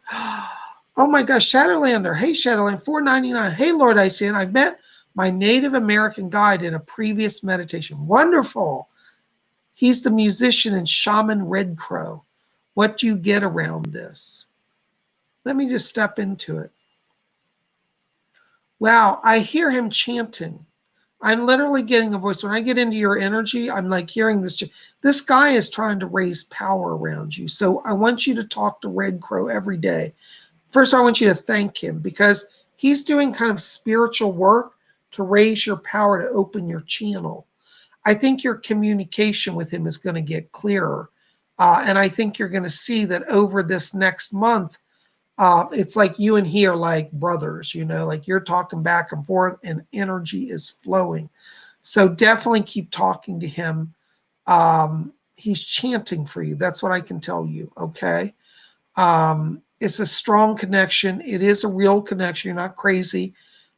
A: Oh my gosh, Shadowlander. Hey, Shadowland, $4.99. Hey, Lord ICN, I've met my Native American guide in a previous meditation. Wonderful. He's the musician and shaman Red Crow. What do you get around this? Let me just step into it. Wow, I hear him chanting. I'm literally getting a voice. When I get into your energy, I'm like hearing this. This guy is trying to raise power around you. So I want you to talk to Red Crow every day. First, I want you to thank him because he's doing kind of spiritual work to raise your power to open your channel. I think your communication with him is going to get clearer. And I think you're going to see that over this next month, it's like you and he are like brothers, you know, like you're talking back and forth and energy is flowing. So definitely keep talking to him. He's chanting for you. That's what I can tell you. Okay. It's a strong connection. It is a real connection. You're not crazy.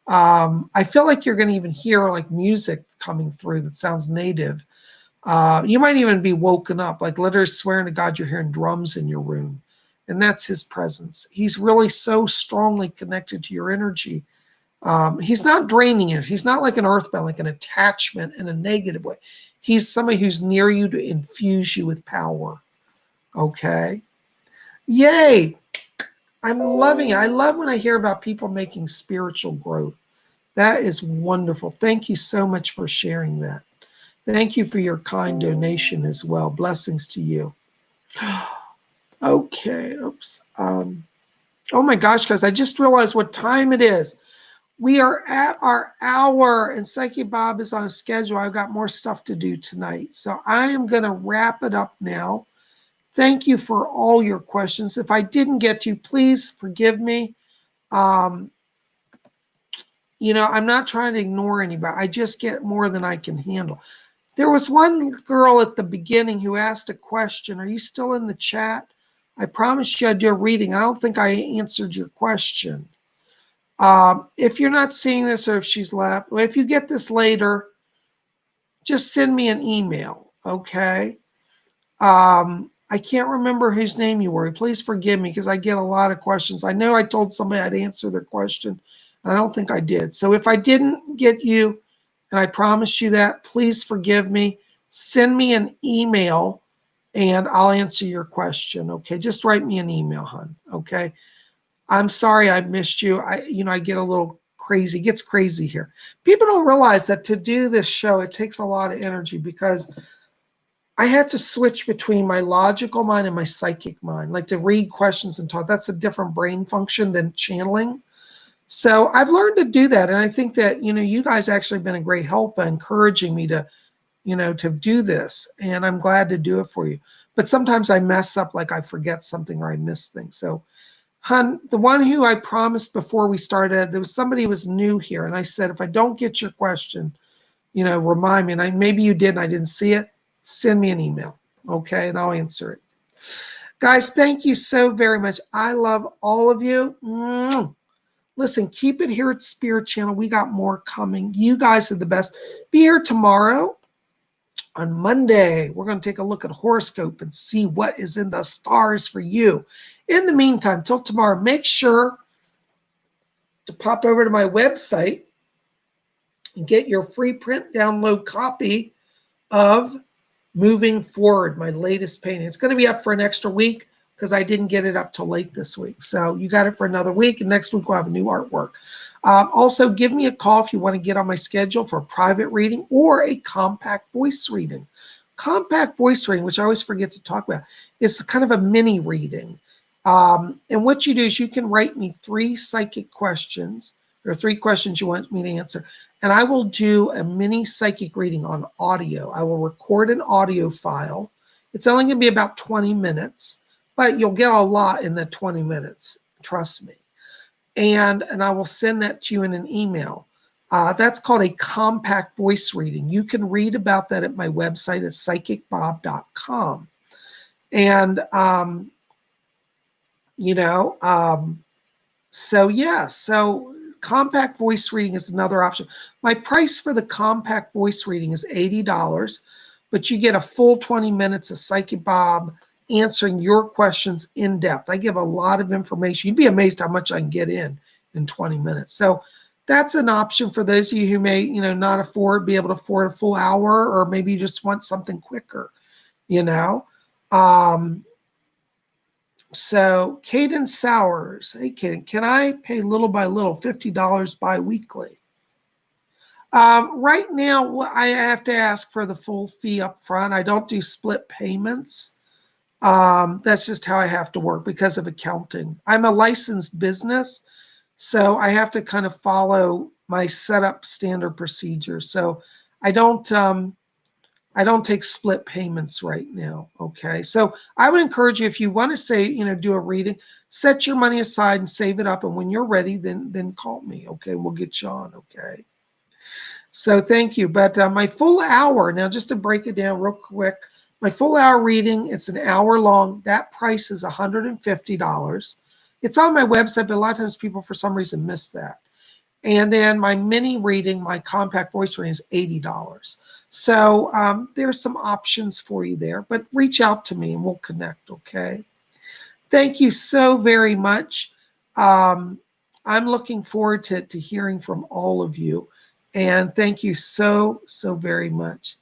A: I feel like you're going to even hear like music coming through that sounds native. You might even be woken up, like literally swearing to God, you're hearing drums in your room. and that's his presence. He's really so strongly connected to your energy. He's not draining you. He's not like an earthbound, like an attachment in a negative way. He's somebody who's near you to infuse you with power. Okay? Yay! I'm loving it. I love when I hear about people making spiritual growth. That is wonderful. Thank you so much for sharing that. Thank you for your kind donation as well. Blessings to you. Okay. Oops. Oh my gosh, guys, I just realized what time it is. We are at our hour, and Psychic Bob is on a schedule. I've got more stuff to do tonight. So I am going to wrap it up now. Thank you for all your questions. If I didn't get to you, please forgive me. You know, I'm not trying to ignore anybody. I just get more than I can handle. There was one girl at the beginning who asked a question. Are you still in the chat? I promised you I'd do a reading. I don't think I answered your question. If you're not seeing this, or if she's left, well, if you get this later, just send me an email, okay? I can't remember whose name you were. Please forgive me because I get a lot of questions. I know I told somebody I'd answer their question, and I don't think I did. So if I didn't get you, and I promised you that, please forgive me. Send me an email, and I'll answer your question, okay? Just write me an email, hon, okay? I'm sorry I missed you. I get a little crazy. It gets crazy here. People don't realize that to do this show, it takes a lot of energy because I have to switch between my logical mind and my psychic mind. Like to read questions and talk, that's a different brain function than channeling. So I've learned to do that. And I think that, you guys actually have been a great help by encouraging me to, to do this. And I'm glad to do it for you. But sometimes I mess up, like I forget something or I miss things. So, hon, the one who I promised before we started, there was somebody who was new here. And I said, if I don't get your question, remind me. And maybe you did and I didn't see it. Send me an email, okay? And I'll answer it. Guys, thank you so very much. I love all of you. Listen, keep it here at Spirit Channel. We got more coming. You guys are the best. Be here tomorrow. On Monday, we're going to take a look at horoscope and see what is in the stars for you. In the meantime, till tomorrow, make sure to pop over to my website and get your free print download copy of Moving Forward, my latest painting. It's going to be up for an extra week because I didn't get it up till late this week. So you got it for another week, and next week we'll have a new artwork. Also, give me a call if you want to get on my schedule for a private reading or a compact voice reading. Compact voice reading, which I always forget to talk about, is kind of a mini reading. And what you do is you can write me 3 psychic questions, or 3 questions you want me to answer, and I will do a mini psychic reading on audio. I will record an audio file. It's only going to be about 20 minutes, but you'll get a lot in the 20 minutes, trust me. And I will send that to you in an email. That's called a compact voice reading. You can read about that at my website at PsychicBob.com. And, so compact voice reading is another option. My price for the compact voice reading is $80, but you get a full 20 minutes of Psychic Bob answering your questions in depth. I give a lot of information. You'd be amazed how much I can get in 20 minutes. So that's an option for those of you who may, not be able to afford a full hour, or maybe you just want something quicker, So Caden Sowers, hey Caden, can I pay little by little, $50 bi-weekly? Right now, I have to ask for the full fee up front. I don't do split payments. That's just how I have to work because of accounting. I'm a licensed business, so I have to kind of follow my setup standard procedures. So I don't take split payments right now, okay? So I would encourage you, if you want to say, do a reading, set your money aside and save it up, and when you're ready, then call me, okay? We'll get you on, okay? So thank you. But my full hour, now just to break it down real quick, my full hour reading, it's an hour long. That price is $150. It's on my website, but a lot of times people, for some reason, miss that. And then my mini reading, my compact voice reading, is $80. So there's some options for you there, but reach out to me and we'll connect, okay? Thank you so very much. Um, I'm looking forward to hearing from all of you. And thank you so, so very much.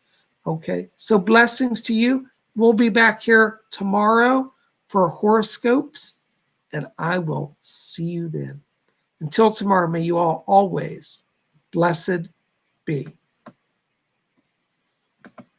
A: Okay. So blessings to you. We'll be back here tomorrow for horoscopes, and I will see you then. Until tomorrow, may you all always blessed be.